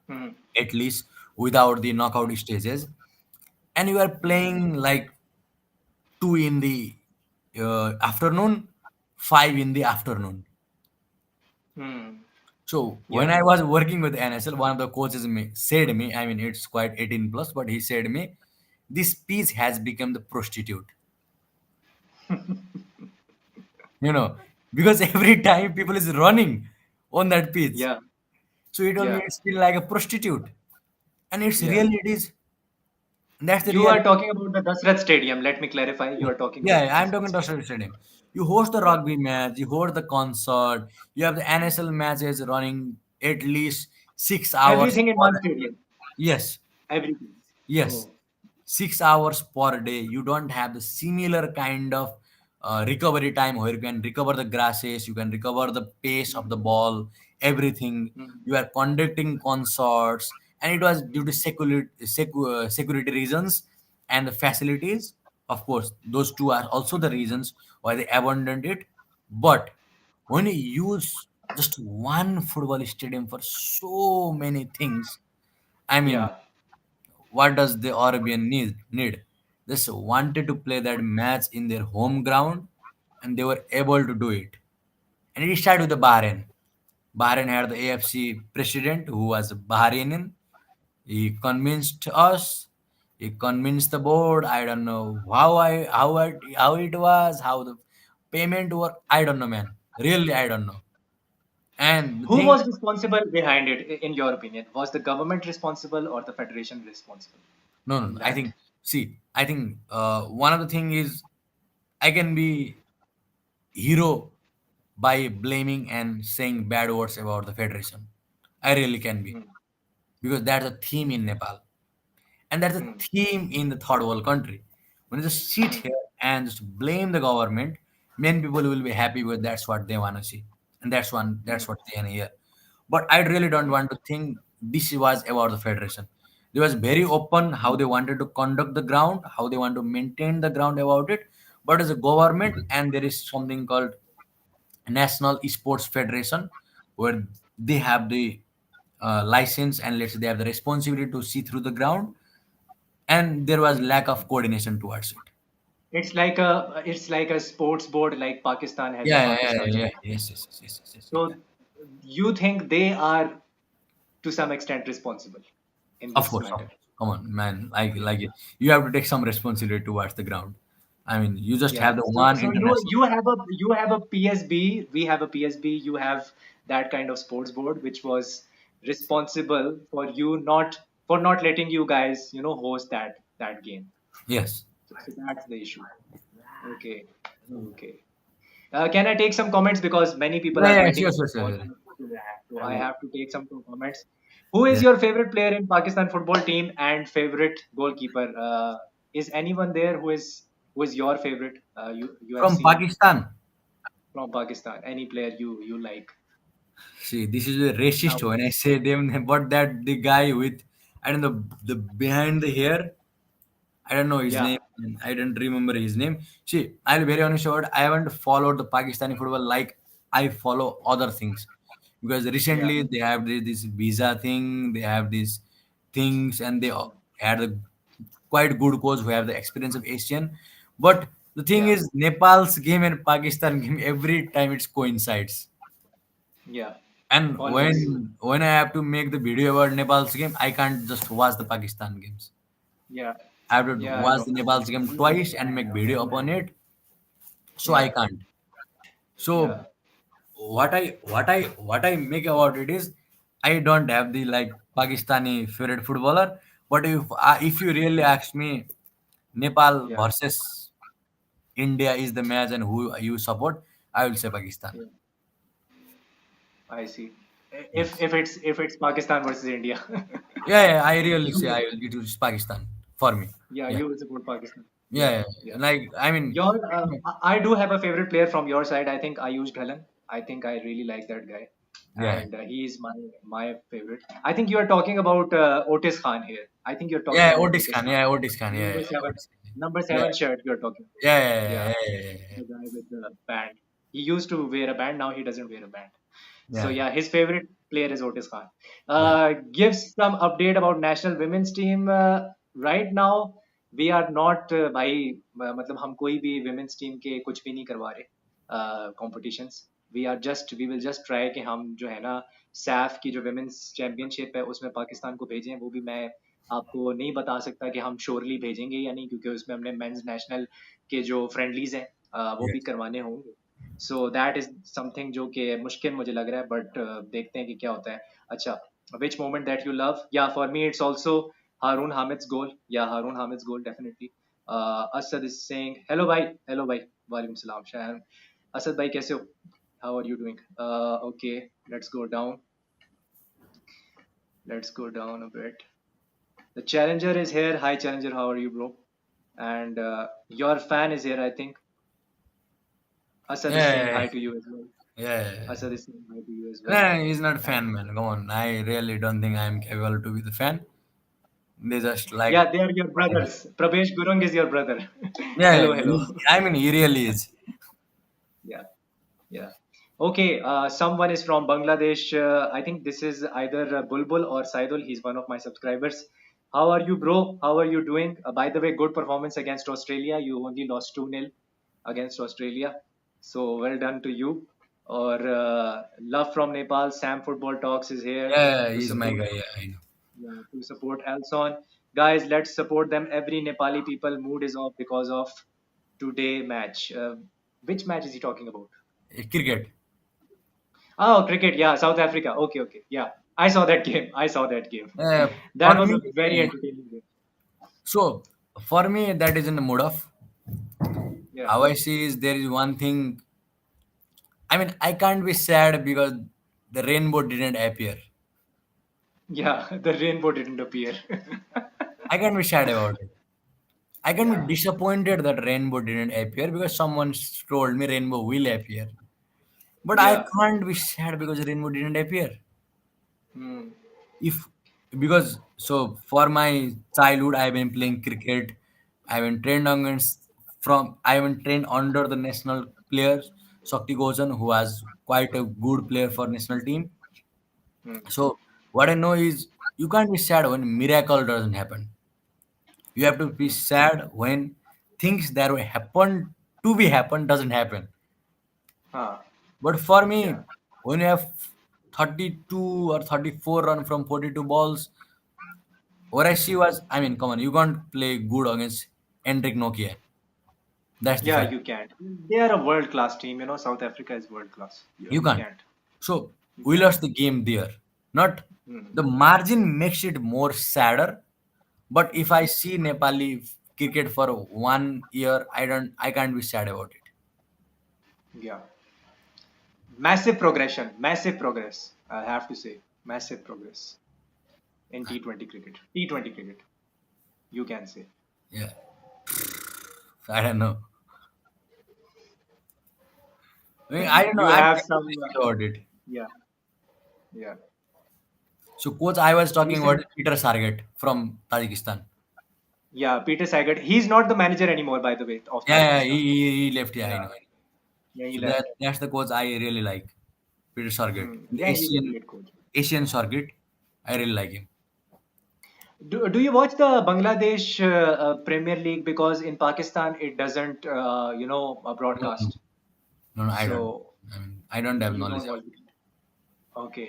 Hmm. at least without the knockout stages, and you are playing like 2 in the afternoon, 5 in the afternoon. Hmm. So when Yeah. I was working with NSL, one of the coaches said me, I mean it's quite 18 plus, but he said me, this pitch has become the prostitute, you know, because every time people is running on that pitch. Yeah. So he told me Yeah. it's still like a prostitute, and it's Yeah. really it is. That's the You are reality. talking about the Dasrat Stadium. Let me clarify. You are talking Yeah, about yeah, the I'm Dasrat talking to Stadium. Stadium. You host the Yeah. rugby match, you host the concert, you have the NSL matches running at least 6 hours Everything in per. one stadium. Yes, Everything. yes, Oh. 6 hours per day. You don't have the similar kind of recovery time where you can recover the grasses, you can recover the pace of the Hmm. ball, everything. Hmm. You are conducting concerts, and it was due to security reasons and the facilities. Of course, those two are also the reasons why they abandoned it. But when you use just one football stadium for so many things, I mean, Yeah. what does the Arabian need? Just wanted to play that match in their home ground, and they were able to do it. And it started with the Bahrain. Bahrain had the AFC president who was Bahrainian. He convinced us. He convinced the board. I don't know how it was, how the payment worked. I don't know, man. Really, I don't know. And the Who thing, was responsible behind it, in your opinion? Was the government responsible or the federation responsible no, no, in no. I that? think, see, I think one of the thing is I can be hero by blaming and saying bad words about the federation. I really can be, Hmm. because that's a theme in Nepal, and that's a Hmm. theme in the third world country. When you just sit Hmm. here and just blame the government, many people will be happy with that's what they want to see, and Hmm. that's what they want to hear. But I really don't Hmm. want to think this was about the federation. They was very open how they wanted to conduct the ground, how they want to maintain the ground about it. But as a government, and there is something called National Sports Federation, where they have the license, and let's say they have the responsibility to see through the ground, and there was lack of coordination towards it. It's like a sports board, like Pakistan has a Yeah, yeah, yeah, Pakistan yeah, yeah. sports board. Yes, yes, yes, yes, yes, yes, So exactly. you think they are to some extent responsible in Of this course, of matter? course. Come on, man. Like, Yeah. like you have to take some responsibility towards the ground. I mean, you just Yeah. have the So one so you international. you have a PSB. We have a PSB. You have that kind of sports board which was responsible for not letting you guys host that game. Yes. So that's the issue. Okay. Okay. Can I take some comments because many people Yeah, are yeah, sure, waiting sure, sure, for sure. so I have to take some comments. Who is Yeah. your favorite player in Pakistan football team and favorite goalkeeper? Is anyone there who is your favorite? You have From seen Pakistan. from Pakistan. Any player you like See, this is a racist when I nowadays? say them, but that the guy with, I don't know, the behind the hair, I don't know his Yeah, name. I don't remember his name. See, I'll be very honest about I haven't followed the Pakistani football like I follow other things, because yeah, recently they have this visa thing, they have these things, and they yeah, had a quite good coach who have the experience of Asian. But the thing yeah, is, Nepal's game and Pakistan game every time it's coincides. yeah. And Always. when I have to make the video about Nepal's game, I can't just watch the Pakistan games. Yeah, I have to yeah. I watch know. the Nepal's game twice and make video upon it. So I Yeah, can't. So yeah, what I make about it is I don't have the like Pakistani favorite footballer. But if you really ask me, Nepal yeah, versus India is the match and who you support, I will say Pakistan. yeah. I see. If Yes. if it's if it's Pakistan versus India. Yeah, yeah, I really say You, it is Pakistan for me. yeah, Yeah. you will support Pakistan. Yeah, Yeah, yeah, yeah. yeah. Like I mean, I do have a favorite player from your side. I think Ayush Ghalan. I think I really like that guy. Yeah, and he is my favorite. I think you are talking about Otis Khan here. I think you're talking yeah, about Otis Otis Khan. Khan. Yeah, Otis Khan. Yeah, Number yeah, seven, Otis Khan. number Yeah, seven shirt you're talking about. yeah, yeah, Yeah, yeah, yeah, yeah, the guy with the band. He used to wear a band. Now he doesn't wear a band. So yeah, yeah, his favorite player is Otis Khan. yeah, Gives some update about national women's team. Right now we are not भाई मतलब हम कोई भी women's team के कुछ भी नहीं करवा रहे competitions. We will just try कि हम जो है ना सैफ की जो women's championship है उसमें पाकिस्तान को भेजें. वो भी मैं आपको नहीं बता सकता कि हम श्योरली भेजेंगे या नहीं, क्योंकि उसमें हमने मेंस नेशनल के जो फ्रेंडलीज हैं वो yeah. भी करवाने होंगे. सो दैट इज समथिंग जो कि मुश्किल मुझे लग रहा है, बट देखते हैं कि क्या होता है. अच्छा, which moment that you love? Yeah for me it's also Haroon Hamid's goal. Yeah Haroon Hamid's goal definitely. Asad is saying hello भाई. हेलो भाई, वालेकुम सलाम शाहन. असद भाई कैसे हो? How are you doing? Okay, let's go down. Let's go down a bit. The challenger is here. Hi challenger, how are you bro? And your fan is here, I think. Asad is saying Yeah, hi to you as well. yeah. Asad is saying hi to you as well. Nah, he's not a And fan, man. Come on. I really don't think I'm capable to be the fan. They just like, yeah, they are your brothers. Prabesh Gurung is your brother. yeah, Hello, hello. I mean, he really is. Yeah, yeah. Okay, someone is from Bangladesh. I think this is either Bulbul or Saidul. He's one of my subscribers. How are you, bro? How are you doing? By the way, good performance against Australia. You only lost 2-0 against Australia. So well done to you. Or love from Nepal. Sam Football Talks is here Yeah, to he's my support. guy. Yeah, I know. Yeah, to support Alson. Guys, let's support them. Every Nepali people mood is off because of today match. Which match is he talking about? Cricket. Oh, cricket. Yeah, South Africa. Okay, okay. Yeah, I saw that game. I saw that game. Uh, That for was me, a very entertaining game. so for me, that is in the mood of Yeah, how I see is there is one thing. I mean, I can't be sad because the rainbow didn't appear. yeah. The rainbow didn't appear. I can't be sad about it. I can Yeah, be disappointed that rainbow didn't appear because someone told me rainbow will appear. But I yeah. can't be sad because rainbow didn't appear. Hmm. If because so for my childhood I've been playing cricket. I've been trained against from I've been trained under the national players Shakti Goshan, who was quite a good player for national team. Hmm. So what I know is you can't be sad when miracle doesn't happen. You have to be Hmm. sad when things that will happen to be happen doesn't happen. Huh. But for Yeah. me, when you have 32 or 34 run from 42 balls, what I see was, I mean, come on, you can't play good against Hendrik Nokia. That's the Yeah, fact. you can't. They are a world class team. You know, South Africa is world class. You You can't. can't. So You we can't. lost the game there. Not Hmm. the margin makes it more sadder. But if I see Nepali cricket for 1 year, I can't be sad about it. Yeah. Massive progression. Massive progress. I have to say, massive progress in T20 cricket. T20 cricket, you can say. Yeah, I don't know. I mean, I don't know. You I'm have some. pessimistic about it. Yeah. Yeah. So, coach, I was talking about Recent. Peter Sargent from Tajikistan. Yeah, Peter Sagat. He's not the manager anymore, by the way, of Yeah, Tajikistan. he left. Yeah, I Yeah. know. I know. Yeah, he So left. that's the coach I really like, Peter Sargent. The Yeah, he's a great coach. Asian Sargent, I really like him. Do you watch the Bangladesh Premier League? Because in Pakistan it doesn't No, no, broadcast. no, no, I don't. So I mean, I don't have you knowledge don't about watch it. Okay.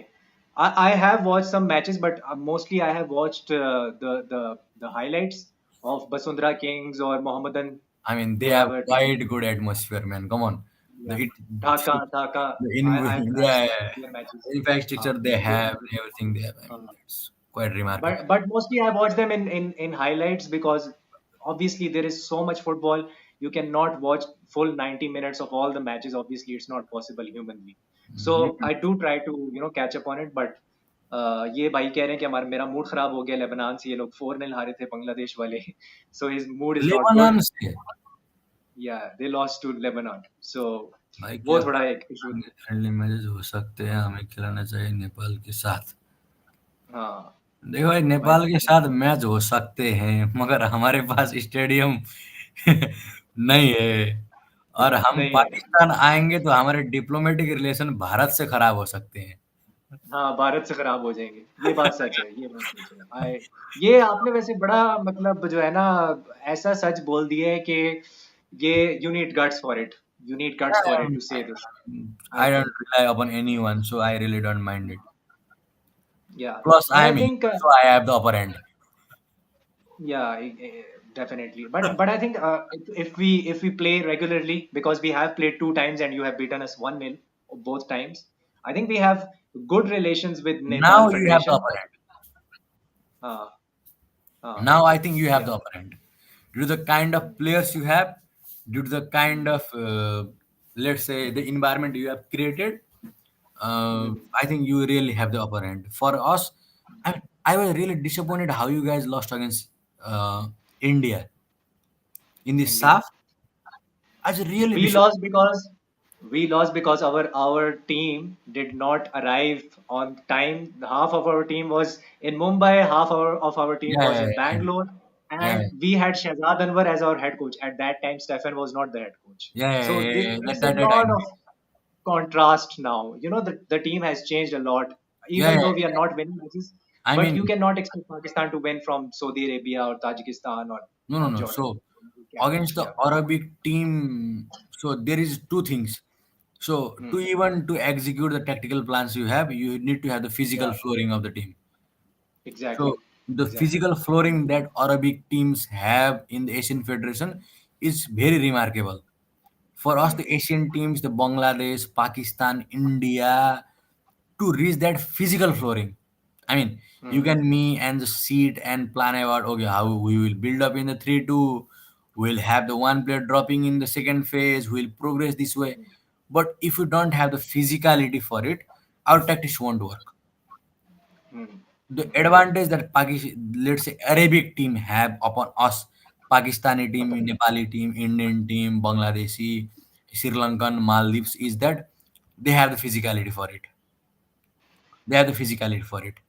I have watched some matches, but mostly I have watched the highlights of Basundra Kings or Mohammedan. I mean, they They have have a team. quite good atmosphere, man. Come on, the Yeah. it, Dhaka. the in I've yeah, seen yeah, their matches. infrastructure they They have, are everything they have. I mean, good. that's quite remarkable. But mostly I watch them in highlights, because obviously there is so much football. You cannot watch full 90 minutes of all the matches. Obviously it's not possible humanly. So You can, I do try to catch up on it. but ये भाई कह रहे हैं कि हमारा मेरा mood खराब हो गया लेबनान से. ये लोग 4-0 हारे थे बांग्लादेश वाले. So his mood is not good. Lebanon से, Yeah, they lost to Lebanon. So भाई वो क्या थोड़ा एक इशू था. फ्रेंडली मैचेस हो सकते हैं, हमें खिलाना चाहिए नेपाल के साथ। हाँ देखो भाई, भाई. नेपाल के साथ मैच हो सकते हैं मगर हमारे पास स्टेडियम नहीं है। और हम नहीं है. पाकिस्तान आएंगे तो हमारे डिप्लोमेटिक रिलेशन भारत से खराब हो सकते हैं। हाँ, भारत से खराब हो जाएंगे. ये बात सच है, ये बात सच है. ये आपने वैसे बड़ा मतलब जो है ना, ऐसा सच बोल दिया है कि ये you need guts for it. You need guts for it to say this. I I don't think. rely upon anyone, so I really don't mind it. या. Plus, but I I am here, think. so I have the upper hand. Yeah, definitely. But I think if we play regularly, because we have played two times and you have beaten us 1-0 both times. I think we have good relations with Nepal Now you have the Federation. upper hand. Uh, uh, Now I think you have yeah. the upper hand. Due to the kind of players you have, due to the kind Mm, of let's say the environment you have created, mm, I think you really have the upper hand. For us, I was really disappointed how you guys lost against India in the India. SAF. I was really We disappointed. lost because our team did not arrive on time. Half of our team was in Mumbai, of our team Yeah, was yeah, in yeah, Bangalore, yeah, and we had Shahzad Anwar as our head coach. At that time, Stefan was not the head coach. yeah, yeah, So yeah, this, yeah. there's a That I lot know. of contrast now. The team has changed a lot, Yeah, even yeah, though we are yeah. not winning matches. I But you mean, cannot expect Pakistan to win from Saudi Arabia or Tajikistan no, no, or no. Jordan. So You cannot. against the Yeah. Arabic team, so there is two things. So to Hmm. even to execute the tactical plans you have, you need to have the physical Yeah. flooring of the team. So Exactly. the Exactly. physical flooring that Arabic teams have in the Asian Federation is very remarkable. For us, Hmm. the Asian teams, the Bangladesh, Pakistan, India, to reach that physical flooring. I mean, you Hmm. can me and just sit and plan about okay how we will build up in the 3-2. We'll have the one player dropping in the second phase. We'll progress this way. But if you don't have the physicality for it, our tactics won't work. Hmm. The advantage that Pakistan, let's say Arabic team have upon us, Pakistani team, Upon. Nepali team, Indian team, Bangladeshi, Sri Lankan, Maldives, is that they have the physicality for it. They have the physicality for it.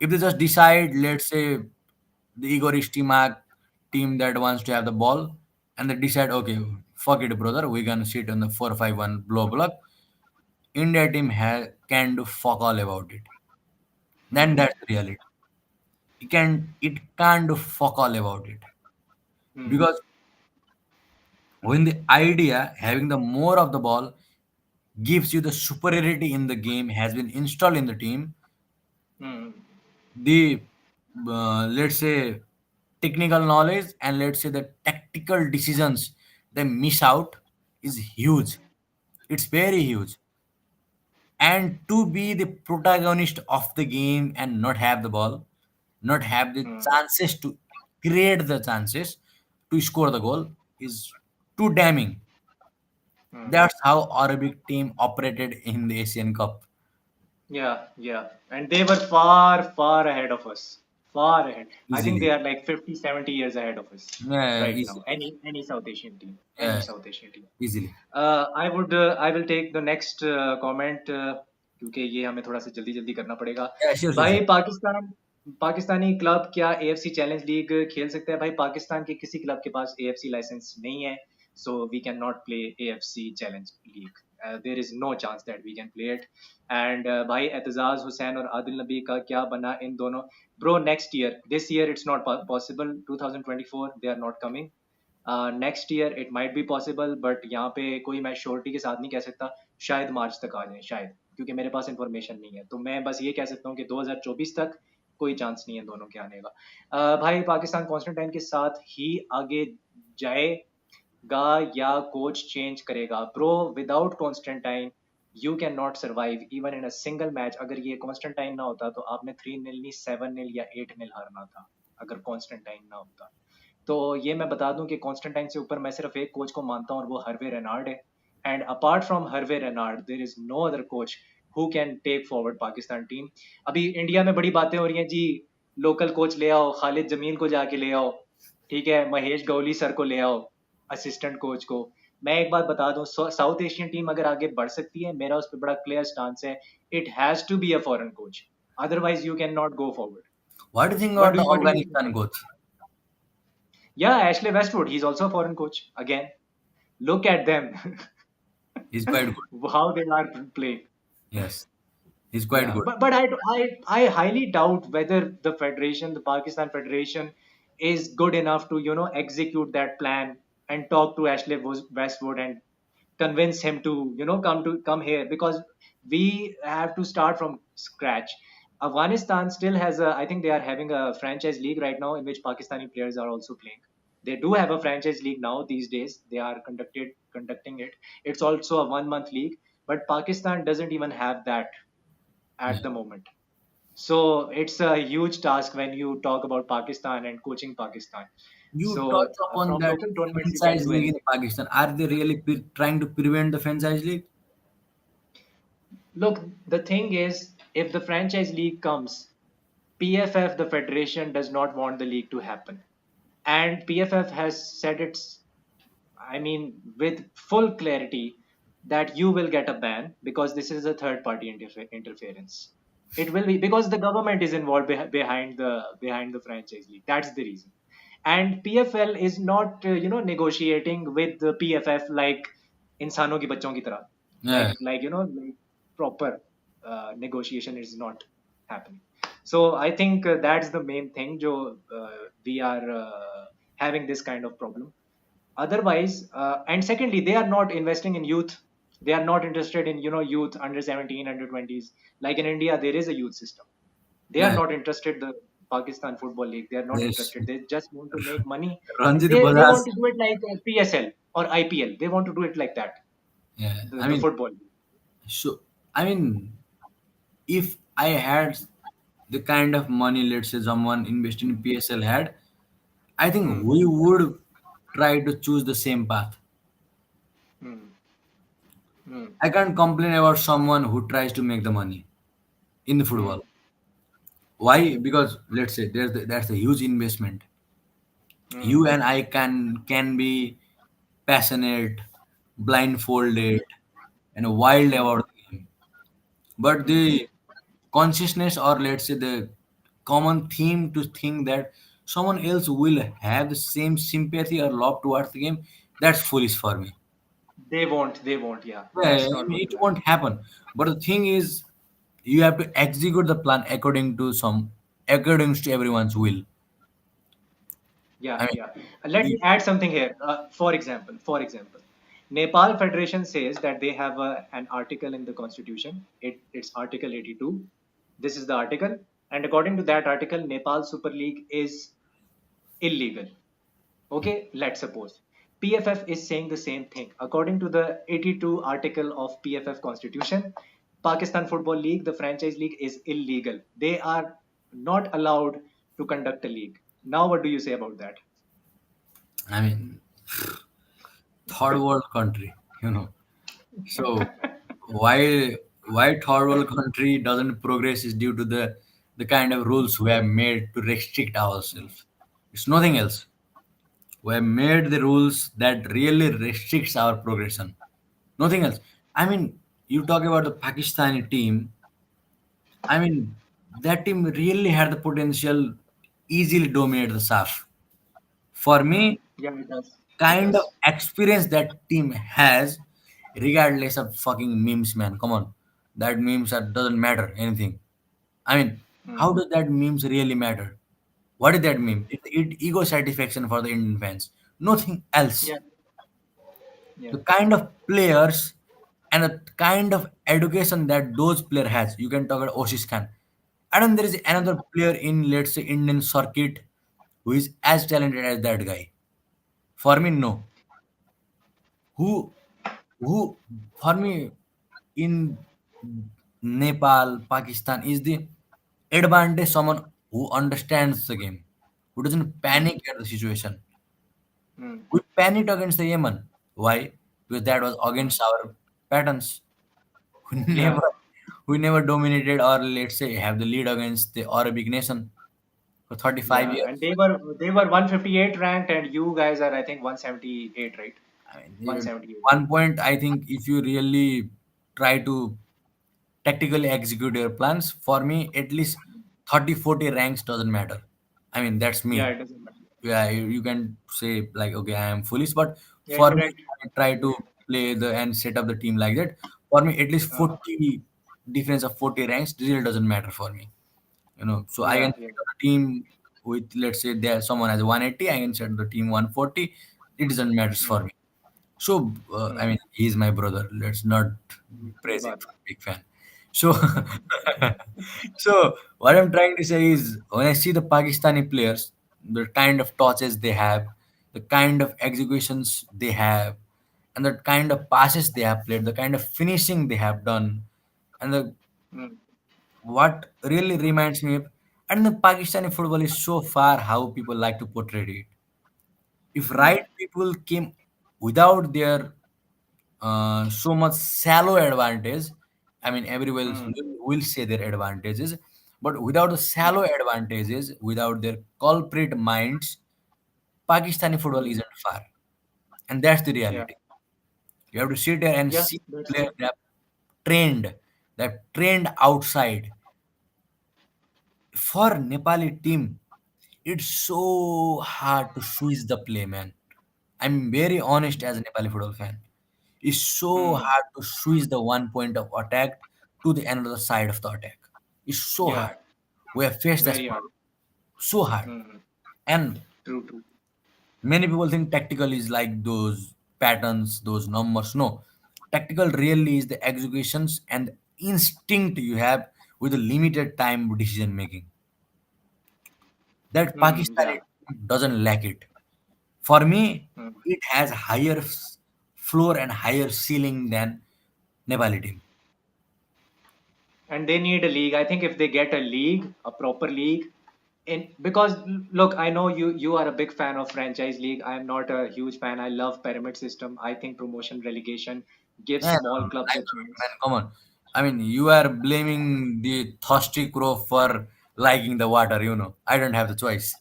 If they just decide, let's say the egoistic team that wants to have the ball, and they decide, okay, fuck it, brother, we're gonna sit on the 4-5-1 blow block. India team can do fuck all about it. Then Hmm. that's the reality. It can't do fuck all about it. Hmm. Because when the idea having the more of the ball gives you the superiority in the game has been installed in the team, Hmm. the let's say technical knowledge and let's say the tactical decisions they miss out is huge. It's very huge. And to be the protagonist of the game and not have the ball, not have the Hmm. chances to create the chances to score the goal is too damning. Hmm. That's how Arabic team operated in the Asian Cup. Yeah, yeah. And they were far, far ahead of us. Far ahead. I think they Easily. are like 50, 70 years ahead of us Yeah, right now. easily. Any South Asian team. Any Yeah, South Asian team. easily. I will take the next comment, क्योंकि ये हमें थोड़ा सा जल्दी जल्दी करना पड़ेगा. Yeah, sure, sure, भाई sure. पाकिस्तानी क्लब क्या एएफसी चैलेंज लीग खेल सकते हैं? भाई पाकिस्तान के किसी क्लब के पास एएफसी लाइसेंस नहीं है, so we cannot play AFC challenge league. There is no chance that we can play it. And भाई एतजाज हुसैन और आदिल नबी का क्या बना इन दोनों? Bro, next year, this year it's not possible. 2024 they are not coming. Next year it might be possible, but यहाँ पे कोई मैं श्योरिटी के साथ नहीं कह सकता. शायद मार्च तक आ जाए, शायद, क्योंकि मेरे पास इंफॉर्मेशन नहीं है. तो मैं बस ये कह सकता हूँ कि 2024 तक कोई चांस नहीं है दोनों के आने का. भाई पाकिस्तान कॉन्स्टेंटाइन के साथ ही आगे जाएगा या कोच चेंज करेगा? Bro, without Constantine you can not survive even in a single match. अगर ये कॉन्स्टेंटाइन ना होता तो आपने 3-0 नहीं, 7-0 या 8-0 हारना था, अगर कॉन्स्टेंटाइन ना होता. तो ये मैं बता दूं कि कॉन्स्टेंटाइन से ऊपर मैं सिर्फ एक कोच को मानता हूँ और वो हर्वे रेनार्ड है. And apart from Herve Renard there is no other coach who can take forward Pakistan team. अभी इंडिया में बड़ी बातें हो रही हैं जी, लोकल कोच ले आओ, खालिद जमील को जाके ले आओ, ठीक है, महेश गौली सर को ले आओ. असिस्टेंट कोच को। मैं एक बात बता दूं, साउथ एशियन टीम अगर आगे बढ़ सकती है, मेरा उस पर बड़ा क्लियर स्टांस है, it has to be a foreign coach, otherwise you can not go forward. What do you think What about do the you, what do you think? Afghanistan coach? Yeah, Ashley Westwood, he's also a foreign coach. Again, look at them, He's quite good. how they are playing. Yes, he's quite Yeah, good. but I highly doubt whether the federation, the Pakistan Federation, is good enough to execute that plan and talk to Ashley Westwood and convince him to come here, because we have to start from scratch. Afghanistan still has a, I think they are having a franchise league right now in which Pakistani players are also playing. They do have a franchise league now these days. They are conducting it. It's also a 1 month league, but Pakistan doesn't even have that Yeah. at the moment. So it's a huge task when you talk about Pakistan and coaching Pakistan. You So touch upon from that local tournaments, you can franchise do league in anything. Pakistan. Are they really trying to prevent the franchise league? Look, the thing is, if the franchise league comes, PFF, the federation, does not want the league to happen. And PFF has said its, I mean, with full clarity, that you will get a ban because this is a third party interference. It will be because the government is involved behind the franchise league. That's the reason. And PFL is not negotiating with the PFF like इंसानों की बच्चों की तरह, Yeah. like proper negotiation is not happening. So I think that's the main thing jo we are having this kind of problem. Otherwise, and secondly, they are not investing in youth. They are not interested in youth under 17, under 20s. Like in India, there is a youth system. They are Yeah. not interested. The Pakistan Football League, they are not There's interested. They just want to make money. Ranjit They Bajaj. want to do it like PSL or IPL. They want to do it like that. Yeah. The football league. So I mean, if I had the kind of money, let's say someone investing in PSL had, I think Hmm. we would try to choose the same path. Hmm. Hmm. I can't complain about someone who tries to make the money in the Hmm. football. Why? Because let's say that's a huge investment. Hmm. You and I can be passionate, blindfolded, and wild Hmm. about the game. But Hmm. the consciousness, or let's say the common theme to think that someone else will have the same sympathy or love towards the game, that's foolish for me. They won't. They won't. Yeah, Yeah, that's I not mean, going it to won't happen. happen. But the thing is, you have to execute the plan according to everyone's will. Yeah, I mean, yeah. Let you, me add something here. For example, Nepal Federation says that they have an article in the constitution. It's Article 82. This is the article, and according to that article, Nepal Super League is illegal. Okay, let's suppose PFF is saying the same thing. According to the 82 article of PFF constitution, Pakistan Football League, the franchise league, is illegal. They are not allowed to conduct a league. Now, what do you say about that? I mean, third world country, you know. So why third world country doesn't progress is due to the kind of rules we have made to restrict ourselves. It's nothing else. We have made the rules that really restricts our progression. Nothing else. I mean, you talk about the Pakistani team. I mean, that team really had the potential easily dominate the SAF. For me, Yeah, it does. It kind of does. experience that team has, regardless of fucking memes, man. Come on, that memes doesn't matter anything. I mean, Mm. how does that memes really matter? What is that meme? It ego satisfaction for the Indian fans. Nothing else. Yeah, yeah, The kind of players and the kind of education that those player has. You can talk about Oshish Khan. I don't. There is mm. another player in, let's say, Indian circuit who is as talented as that guy. For me, no. Who for me in Nepal, Pakistan is the advantage someone who understands the game, who doesn't Mm. panic at the situation. Mm. We panicked against the Yemen. Why? Because that was Mm. against our patterns. We Yeah, never we never dominated or let's say have the lead against the Arabic nation. for 35 Yeah, and years. they were 158 ranked, and you guys are I think 178, right? I mean, 178. one point, I think if you really try to tactically execute your plans, for me, at least 30, 40 ranks doesn't matter. I mean, that's Yeah, me. it doesn't matter. Yeah, you can say like, okay, I am foolish, but Yeah, for you me, rank. I try to play the and set up the team like that. For me, at least Uh, 40 difference of 40 ranks really doesn't matter for me. So I yeah, can yeah. set up a team with, let's say there someone has 180, I can set the team 140. It doesn't matter for Hmm, me. So, I hmm. mean, he's my brother. Let's not सही praise him बात for big fan. So, so what I'm trying to say is, when I see the Pakistani players, the kind of touches they have, the kind of executions they have, and the kind of passes they have played, the kind of finishing they have done, and the है. what really reminds me of, and the Pakistani football is so far how people like to portray it. If Hmm, right people came without their so much shallow advantage. I mean, everyone hmm, will say their advantages, but without the hmm, shallow advantages, without their culprit minds, Pakistani football hmm. isn't far, and that's the Yeah, reality. You have to sit there and yeah, see that's players true. that trained outside. For Nepali team, it's so hard to switch the play, man. I'm very honest as a Nepali football fan. It's so Hmm. hard to switch the one point of attack to the another side of the attack. It's so Yeah, hard. We have faced that very hard. problem. So hard. Hmm. And True, true. many people think tactical is like those patterns, those numbers. No. Tactical really is the executions and the instinct you have with a limited time decision making. That Hmm. Pakistani Yeah. team doesn't lack it. For me, Hmm. it has higher floor and higher ceiling than Nepali team. And they need a league. I think if they get a league, a proper league, in because look, I know you are a big fan of franchise league. I am not a huge fan. I love pyramid system. I think promotion relegation gives Yeah, small no, clubs I a love it, chance. man. Come on. I mean, you are blaming the thirsty crow for liking the water. I don't have the choice.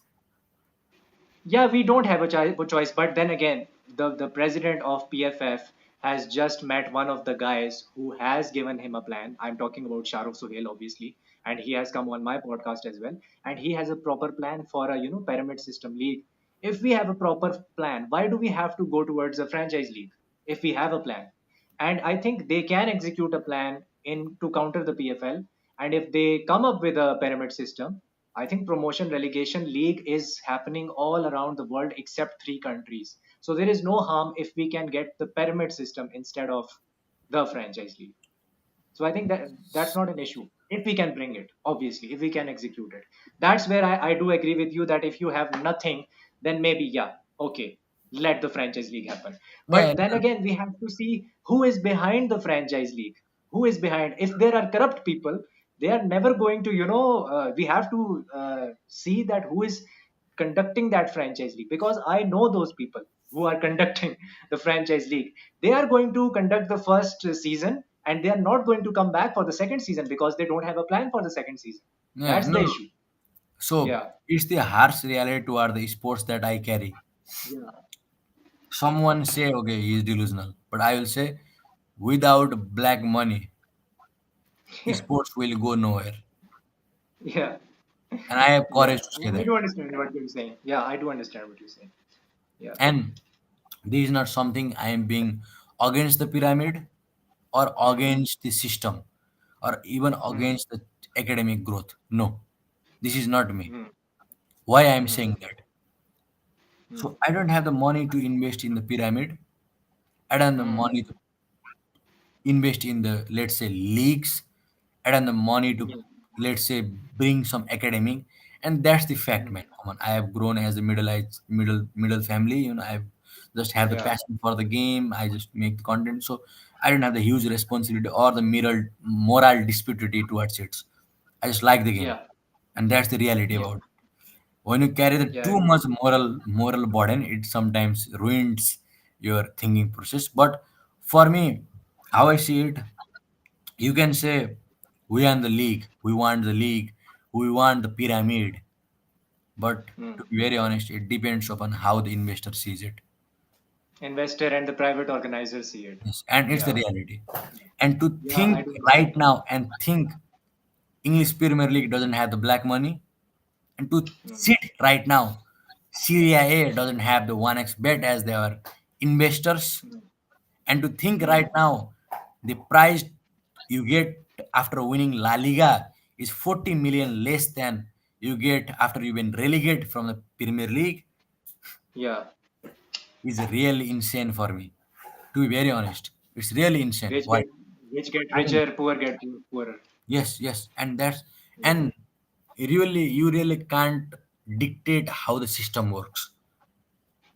Yeah, we don't have a choice. But then again, the president of PFF has just met one of the guys who has given him a plan. I'm talking about Shahrukh Suhail, obviously, and he has come on my podcast as well. And he has a proper plan for a pyramid system league. If we have a proper plan, why do we have to go towards a franchise league? If we have a plan, and I think they can execute a plan in to counter the PFL. And if they come up with a pyramid system, I think promotion relegation league is happening all around the world except three countries. So there is no harm if we can get the pyramid system instead of the franchise league. So I think that's not an issue if we can bring it, obviously, if we can execute it. That's where I do agree with you that if you have nothing, then maybe, yeah, okay, let the franchise league happen. Yeah, But then no, again, we have to see who is behind the franchise league. Who is behind? If there are corrupt people, they are never going to, we have to see that who is conducting that franchise league, because I know those people who are conducting the franchise league. They are going to conduct the first season, and they are not going to come back for the second season because they don't have a plan for the second season. yeah, That's no. the No. issue. So Yeah, it's the harsh reality toward the sports that I carry. yeah, Someone say, okay, he is delusional, but I will say, without black money, yeah, sports will go nowhere, yeah, and I have yeah. courage to say I that. do understand what you're saying. Yeah, I do understand what you're saying. Yeah. And this is not something I am being against the pyramid or Hmm. against the system or even Hmm. against the academic growth. No, this is not me. Hmm. Why I am Hmm. saying that? Hmm. So I don't have the money to invest in the pyramid. I don't have the Hmm. money to invest in the, let's say, leagues. I don't have the money to, Yeah. let's say, bring some academic. And that's the fact, Hmm. man. Come on, I have grown as a middle family. I've just have the Yeah. passion for the game. I just make the content. So I don't have the huge responsibility or the moral disputability towards it. I just like the game, Yeah. and that's the reality Yeah. about it. When you carry the Yeah. too much moral burden, it sometimes ruins your thinking process. But for me, how I see it, you can say we want the league, we want the pyramid, But to Hmm. be very honest, it depends upon how the investor sees it. Investor and the private organizers see it. Yes, and it's the Yeah. reality. And to Yeah, I think do right understand. now and think English Premier League doesn't have the black money, and to Hmm. sit right now, CIA doesn't have the 1x bet as their investors, Hmm. and to think Hmm. right now, the price you get after winning La Liga is 40 million less than you get after you've been relegated from the Premier League Yeah. is really insane for me. To be very honest, it's really insane. Rich Why? get rich get I mean, richer, poor get poorer. yes, yes, and that's Yeah. and really, you really can't dictate how the system works.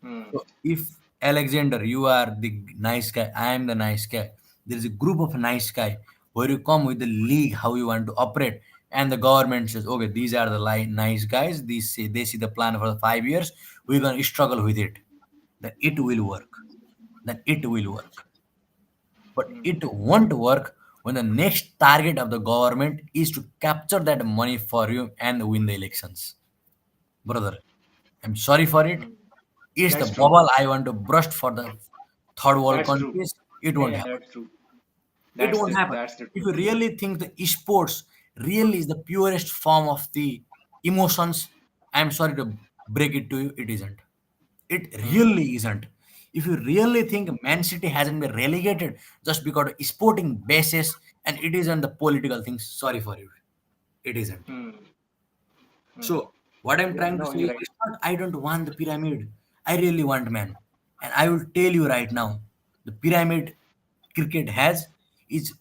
Hmm. So if Alexander, you are the nice guy, I am the nice guy. There is a group of nice guy where you come with the league how you want to operate, and the government says, okay, these are the nice guys. These say they see the plan for the 5 years. We're gonna struggle with it. Then it will work. Then it will work. But Hmm. it won't work when the next target of the government is to capture that money for you and win the elections. Brother, I'm sorry for it. Hmm. It's the That's true. bubble I want to burst for the third world That's true. countries. It Yeah, won't yeah, happen. that's true. It won't happen. That's the If truth. you really think the esports really is the purest form of the emotions, I'm sorry to break it to you, it isn't. It Hmm. really isn't. If you really think Man City hasn't been relegated just because of sporting basis and it isn't the political things, sorry for you. It isn't. Hmm. Hmm. So what I'm Yeah, trying to no, say you're is right. it's not I don't want the pyramid. I really want man. And I will tell you right now, the pyramid cricket has is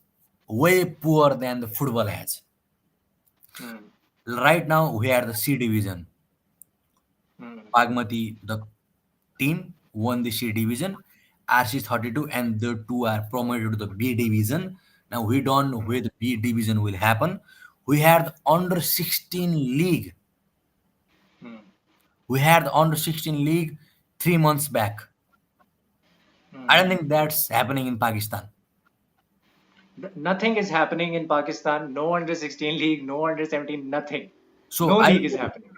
way poor than the football has. Hmm. Right now we are the C division. Hmm. Bagmati, the team, won the C division. RC 32 and the two are promoted to the B division. Now we don't know Hmm. where the B division will happen. We had the under 16 league. Hmm. We had the under 16 league 3 months back. I Hmm. don't think that's happening in Pakistan. Nothing is happening in Pakistan. No under 16 league, no under 17, nothing. So No I will league is tell you, happening.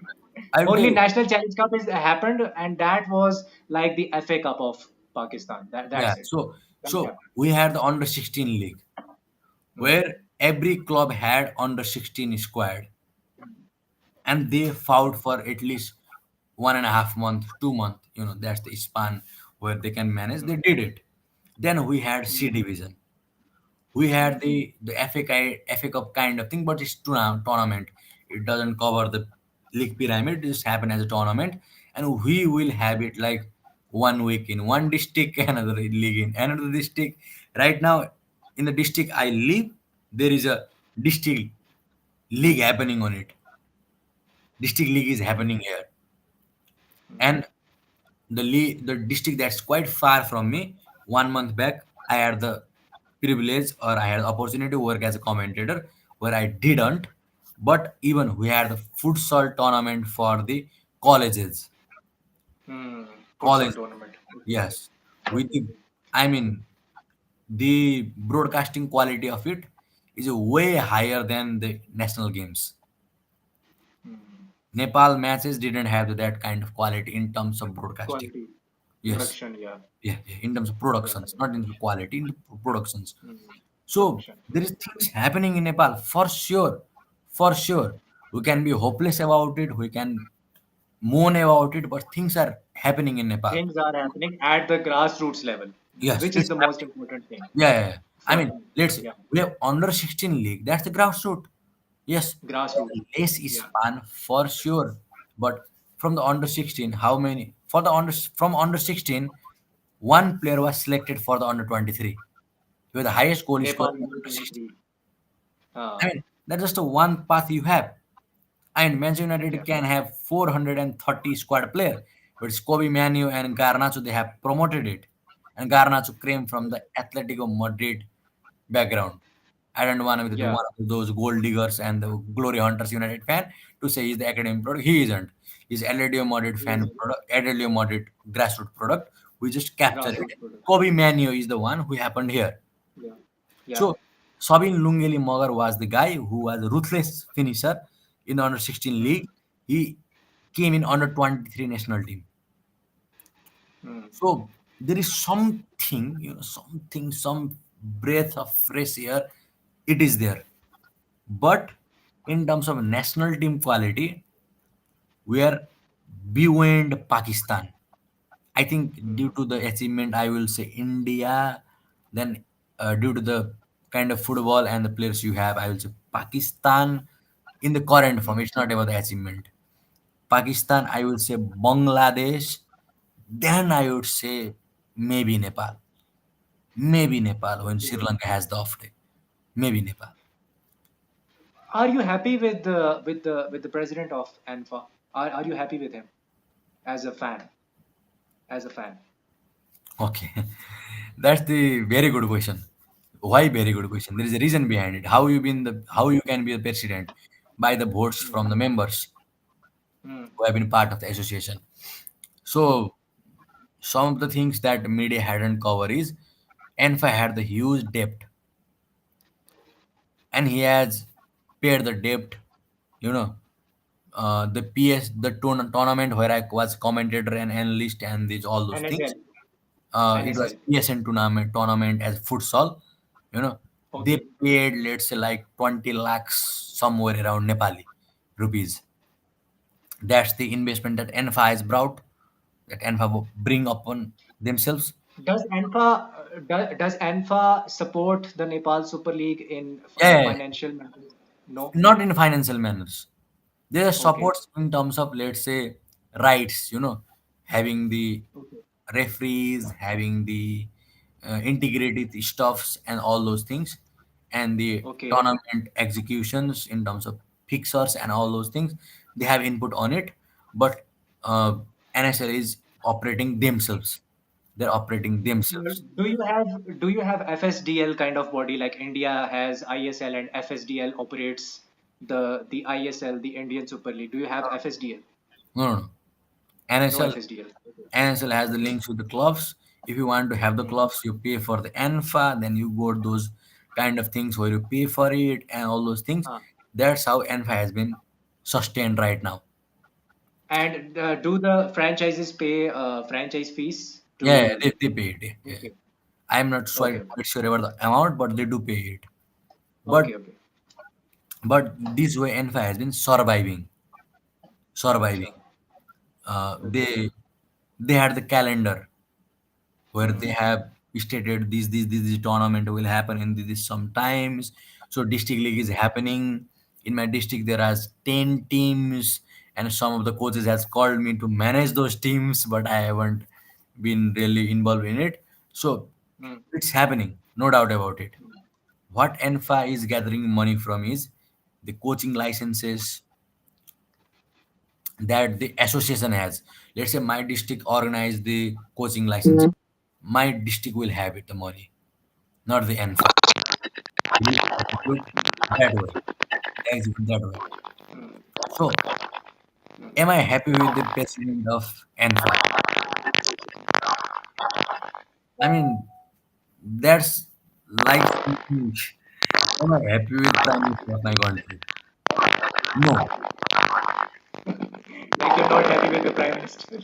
I will tell Only you, National Challenge Cup is happened, and that was like the FA Cup of Pakistan. yeah. That's it. That So happened. we had the under 16 league Hmm. where every club had under 16 squad, and they fought for at least 1.5 month, 2 month. That's the span where they can manage. Hmm. They did it. Then we had C Hmm. division. We Hmm. had the FA Cup kind of thing, but it's tournament. It doesn't cover the league pyramid. It just happen as a tournament, and we will have it like 1 week in one district, another league in another district. Right now, in the district I live, there is a district league happening on it. District league is Hmm. happening here, Hmm. and the district that's quite far from me. 1 month back, I had the privilege or I had the opportunity to work as a commentator where I didn't. But even we had the futsal tournament for the colleges. Hmm. Futsal College, tournament. yes. With the, I mean, the broadcasting quality of it is way higher than the national games. Hmm. Nepal matches didn't have that kind of quality in terms of broadcasting. Quality. Yes. Production, yeah. Yeah, yeah, in terms of Yeah. productions, not in the quality, in the productions. Hmm. So Production. there is things happening in Nepal for sure, for sure. We can be hopeless about it, we can moan about it, but things are happening in Nepal. Things are happening at the grassroots level, Yes, which is it's the most happening. important thing Yeah, yeah, yeah. I for mean, let's say yeah, we have under 16 league. That's the grassroots. Yes, grassroots. less is Yeah, span for sure. But from the under 16, how many for the under 16, one player was selected for the under 23. You're the highest goal scorer Nepal in under under 16. 23. I mean, that's just the one path you have. And Manchester Yeah, United can have 430 squad player, but Kobe Manu and Garnacho they have promoted it, and Garnacho came from the Atletico Madrid background. I don't want to be the yeah, one of those gold diggers and the glory hunters United fan to say he's the academic product. He isn't. He's Atletico Madrid he's fan product, Atletico Madrid grassroots product. We just capture it. grassroots product. Kobe Manu is the one who happened here. Yeah, yeah. So Sabin Lungeli Magar was the guy who was a ruthless finisher in the under 16 Hmm. league. He came in under 23 national team. mm, So there is something, something, some breath of fresh air. It is there. But in terms of national team quality, we are beyond Pakistan. I think due mm, to the achievement, I will say India. Then, due to the kind of football and the players you have, I will say Pakistan in the current form. mm. It's not about the achievement. Pakistan, I will say Bangladesh. Then I would say maybe Nepal. Maybe Nepal when Sri Lanka has the off day. Maybe Nepal. Are you happy with the president of ANFA? Are you happy with him as a fan? As a fan. Okay, that's the very good question. Why very good question? There is a reason behind it. How you can be the president by the votes Mm, from the members mm, who have been part of the association. mm. So some of the things that media hadn't covered is ANFA had the huge debt, and he has paid the debt. You know, the tournament where I was commentator and analyst and these all those things. NSL. It was NSL. PSN tournament as futsal. You know, they Okay. paid, let's say, like 20 lakhs somewhere around Nepali rupees. That's the investment that ANFA has brought, that ANFA will bring upon themselves. Does ANFA support the Nepal Super League in Yeah, yeah, financial matters? No. not in financial manners. There are Okay. supports in terms of, let's say, rights, having the Okay. referees, having the integrated stuffs and all those things, and the Okay. tournament executions in terms of fixers and all those things. They have input on it, but uh, NSL is operating themselves. They're operating themselves. Do you have FSDL kind of body like India has ISL and FSDL operates the ISL, the Indian Super League? Do you have FSDL? No, no, no. No NSL FSDL. Okay. NSL has the Okay. links with the clubs. If you want to have the Mm. clubs, you pay for the ANFA, then you got those kind of things where you pay for it and all those things. Ah. That's how ANFA has been sustained right now. And do the franchises pay franchise fees Yeah, yeah, to? they pay it. Yeah, yeah. Okay. I'm not Okay. quite sure about the amount, but they do pay it. But Okay. Okay. this way ANFA has been surviving, Acha. surviving. Okay. They had the calendar where Mm. they have stated this tournament will happen in this sometimes. So district league is happening. In my district there are 10 teams, and some of the coaches has called me to manage those teams, but I haven't been really involved in it. So Mm. it's happening, no doubt about it. What ANFA is gathering money from is the coaching licenses that the association has. Let's say my district organize the coaching license. My district will have it, the money, not the ANFA. Will execute that way. Execute that way. Mm. So, am I happy with the president of ANFA? I mean, that's like saying, am I happy with prime minister of my country? No, Like you're not happy with the prime minister.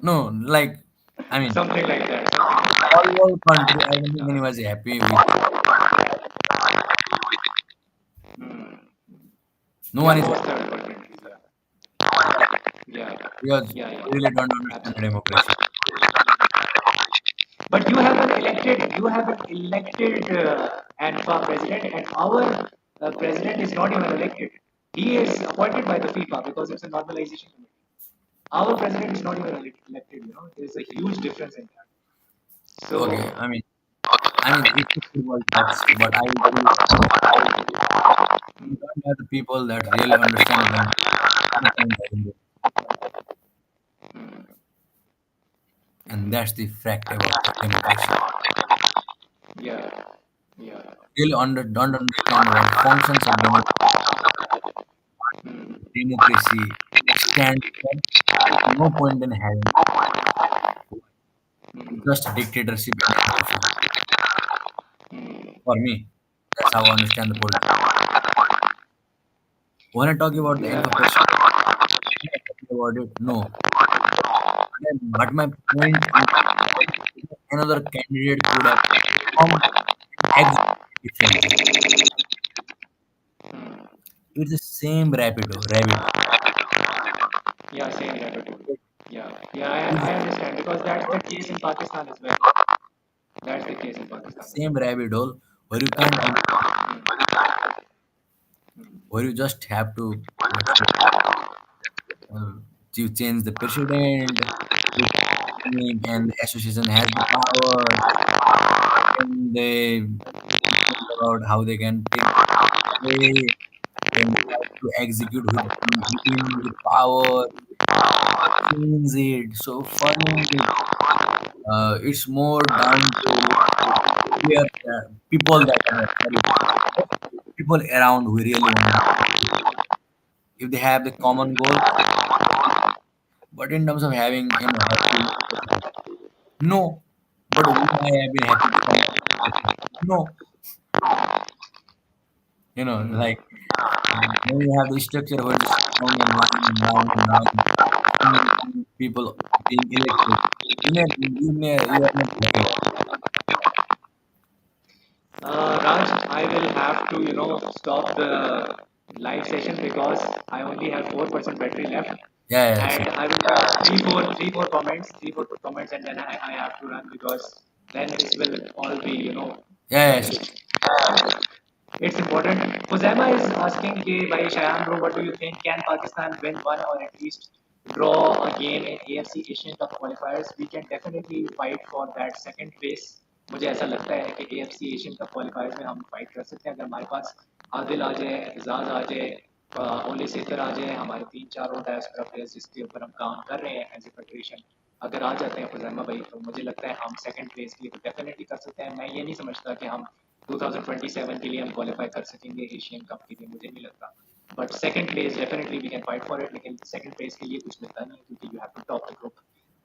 no. Like, I mean, Something like that. Something like that. all country. I don't think anyone is happy with it. Mm. No Yeah, one is most happy third world countries. Yeah. because Yeah. Yeah. they really don't understand the Absolutely. democracy. But you have an elected ANFA president, and our president is not even elected. He is appointed by the FIFA because it's a normalization committee. Our president is not even elected. There's a huge difference in that. So, Okay, I mean, it's a football talks, but I will tell you, we don't have the people that really understand the democracy. No point having it. And that's the fact about the democracy. yeah, yeah. Really don't understand what the functions of democracy stands for. There's no point in having just dictatorship in any form. For me, that's how I understand the politics. When I talk about the Yeah. ANFA president, about it? No. But my point is another candidate could have come and executed differently. It's the same rabbit hole. Yeah, same attitude. It's Yeah, yeah, the I understand because that's the case in Pakistan as well. That's the case in Pakistan as same rabbit hole where you can't, where you just have to, what say, uh, you change the president, you think, and the association has the power, and they think about how they can take away, then they have to execute within the power, change it. So funny. It's more down to, let's say, players, people that are there. Sorry, people around who really want to. If they have the common goal, but in terms of having, happy, no. But would I have been happy to come back? No. Like when you have the structure where it's down and down and down and down, and people being elected, you are not happy about it. Raj, I will have to, stop the live session because I only have 4% battery left, Yeah, yeah, sure. and I will have three, four comments, and then I have to run because then this will all be, Yeah, yeah, sure. vanished. It's important. Huzema is asking, कि, भाई Shayan bro, what do you think? Can Pakistan win one or at least draw a game in AFC Asian Cup qualifiers? We can definitely fight for that second place. मुझे ऐसा लगता है कि AFC Asian Cup qualifiers में हम fight कर सकते हैं अगर हमारे पास आदिल आ जाए, एजाज आ जाए, ओले सेतर आ जाए, हमारे तीन चार और डायस्पोरा प्लेयर्स जिसके ऊपर हम काम कर रहे हैं एज ए फेडरेशन अगर आ जाते हैं खुजैमा भाई तो मुझे लगता है हम सेकंड प्लेस के लिए तो डेफिनेटली कर सकते हैं मैं ये नहीं समझता कि हम 2027 के लिए हम क्वालिफाई कर सकेंगे एशियन कप के लिए मुझे नहीं लगता but second place definitely we can fight for it लेकिन सेकंड प्लेस के लिए कुछ मिलता नहीं है क्योंकि you have to top the group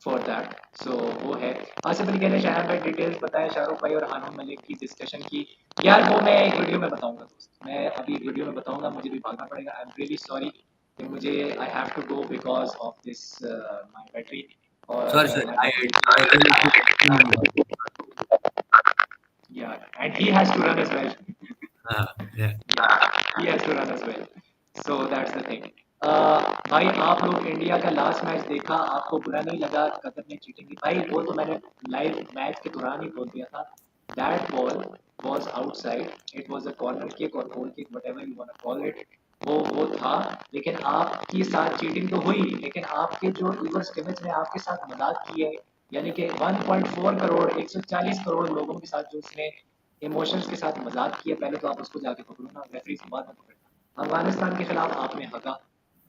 for that so वो है आसिफ अली कह रहे हैं शायद भाई डिटेल्स बताएं शाहरुख भाई और हानून मलिक की डिस्कशन की यार वो मैं एक वीडियो में बताऊंगा दोस्त मैं अभी वीडियो में बताऊंगा मुझे भी भागना पड़ेगा आई एम रियली सॉरी कि मुझे I have to go because of this my battery Sorry, और sorry. My I battery really feel extremely bad. yeah and he has to run as well Yeah. he has to run as well. So that's the thing. भाई आप लोग India का last match देखा आपको बुरा नहीं लगा कतर ने चीटिंग की भाई वो तो मैंने लाइव मैच के दौरान ही बोल दिया था that ball was outside it was a corner kick or goal kick whatever you want to call it वो था लेकिन आपके साथ चीटिंग तो हुई लेकिन आपके जो ईवर स्टिमिच ने आपके साथ मजाक की है यानी कि 1.4 करोड़ 140 करोड़ लोगों के साथ जो उसने इमोशंस के साथ मजाक किया पहले तो आप उसको जाके पकड़ो ना रेफरी से बाद में पकड़ना अफगानिस्तान के खिलाफ आपने हका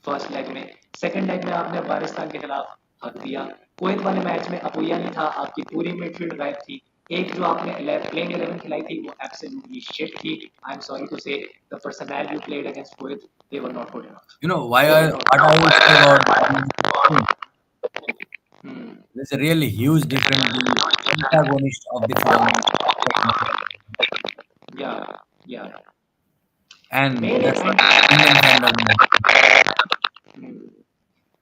फर्स्ट लेग में सेकंड लेग में आपने अफगानिस्तान के खिलाफ हक दिया कुवैत वाले मैच में अपुया नहीं था आपकी पूरी मिडफील्ड गायब थी एक जो आपने प्लेइंग 11 खिलाई थी वो एब्सोल्युटली शिट थी आई एम सॉरी टू से the personal you played against Kuwait they were not good enough they were What I will say about not the thing, hmm. there's a really huge difference between antagonist of the film and protagonist of the film. Yeah, yeah. The And main that's what Indian fan doesn't understand.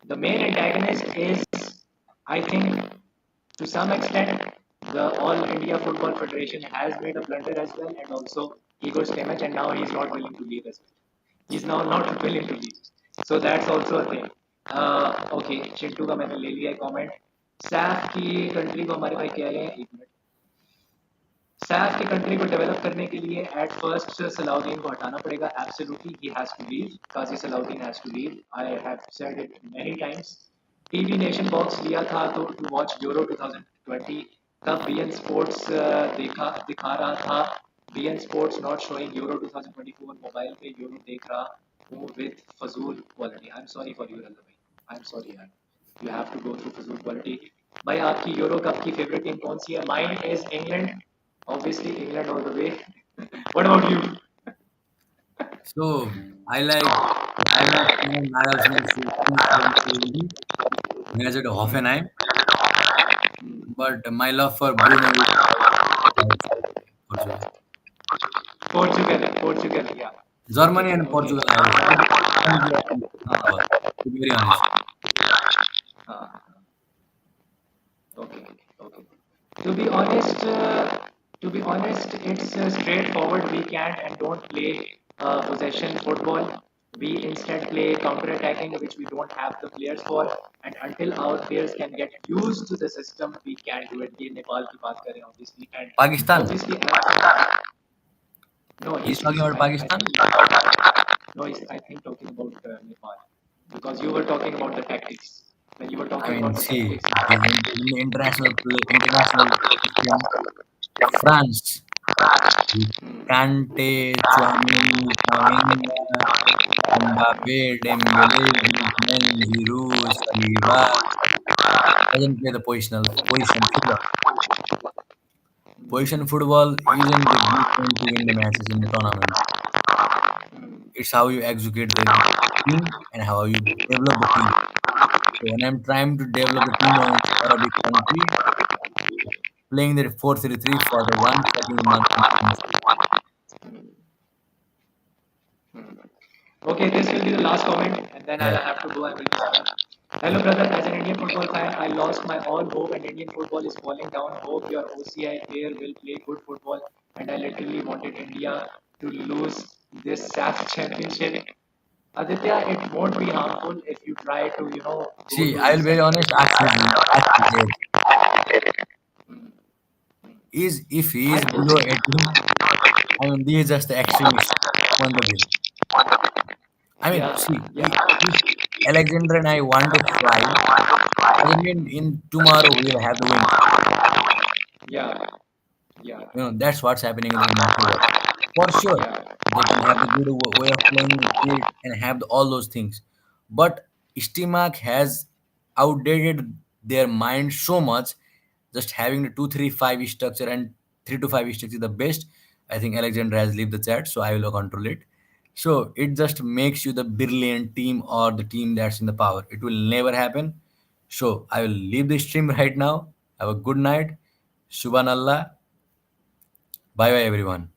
the main antagonist is, I think, to some extent, the All India Football Federation has made a blunder as well, and also Igor Stemach, and now he's not willing to leave as well. He's now not willing to leave. So that's also a thing. Okay, Chintu का मैंने ले लिया comment Saif की country को हमारे भाई कह रहे हैं एक मिनट सैफ की कंट्री को डेवलप करने के लिए एट फर्स्ट सलाउद्दीन को हटाना पड़ेगा absolutely he has to leave Qazi Salahuddin has to leave I have said it many times TV nation box लिया था तो टू वॉच यूरो 2020 तब बीएन स्पोर्ट्स देखा दिखा रहा था beIN sports not showing Euro 2024 mobile पे यूरो देख रहा हूँ विद फजूल quality I am sorry for your भाई आई एम सॉरी यार you have to go through फजूल क्वालिटी भाई आपकी यूरो कप की फेवरेट टीम कौन सी है mind is England obviously England all the way. What about you? So I'm not fan Nagelsmann since 2017 when I said Hoffenheim, but my love for Bruno is Portugal. Portugal, yeah. Okay, Germany and okay. Portugal, I would say. I don't care about, to be very honest. honest, it's straightforward. We can't and don't play possession football. We instead play counter-attacking, which we don't have the players for. And until our players can get used to the system, we can't do it. ये नेपाल की बात करें obviously, and Pakistan. obviously, no, He's talking about I Pakistan. think, no, he's, I think talking about Nepal, because you were talking about the tactics. When you were I talking mean, about the see, tactics, in the international system, France, with Kante, Chouameni, Kamavinga, Mbappe, Dembele, Griezmann, Giroud, Saliba doesn't play the position football. Position football isn't the blueprint to win the matches in the tournament. It's how you execute the team and how you develop the team. So when I'm trying to develop the team for a big country, playing the 4-3-3 for the 1 14 month internship. okay, this will be the last comment, and then Yeah. I'll have to go. I will be starting. Hello, brother. As an Indian football fan, I lost my all hope, and Indian football is falling down. Hope your OCI player will play good football, and I literally wanted India to lose this SAF championship. Aditya, it won't be harmful if you try to, go See, to I'll be very honest. Absolutely, at his age, is if he I is below think, 18, I mean, this is just the extremist point of view. I mean, yeah, see, yeah, if Alexander and I want to fly, doesn't mean in tomorrow we'll have the wings. yeah, yeah, That's what's happening in the Indian football. For sure, yeah. they can have the good way of playing it and have all those things. But Stimac has outdated their mind so much. Just having the 2-3-5 structure and 3-5 structure is the best. I think Alexander has left the chat, so I will control it. So it just makes you the brilliant team or the team that's in the power. It will never happen. So I will leave the stream right now. Have a good night. Subhanallah. Bye bye, everyone.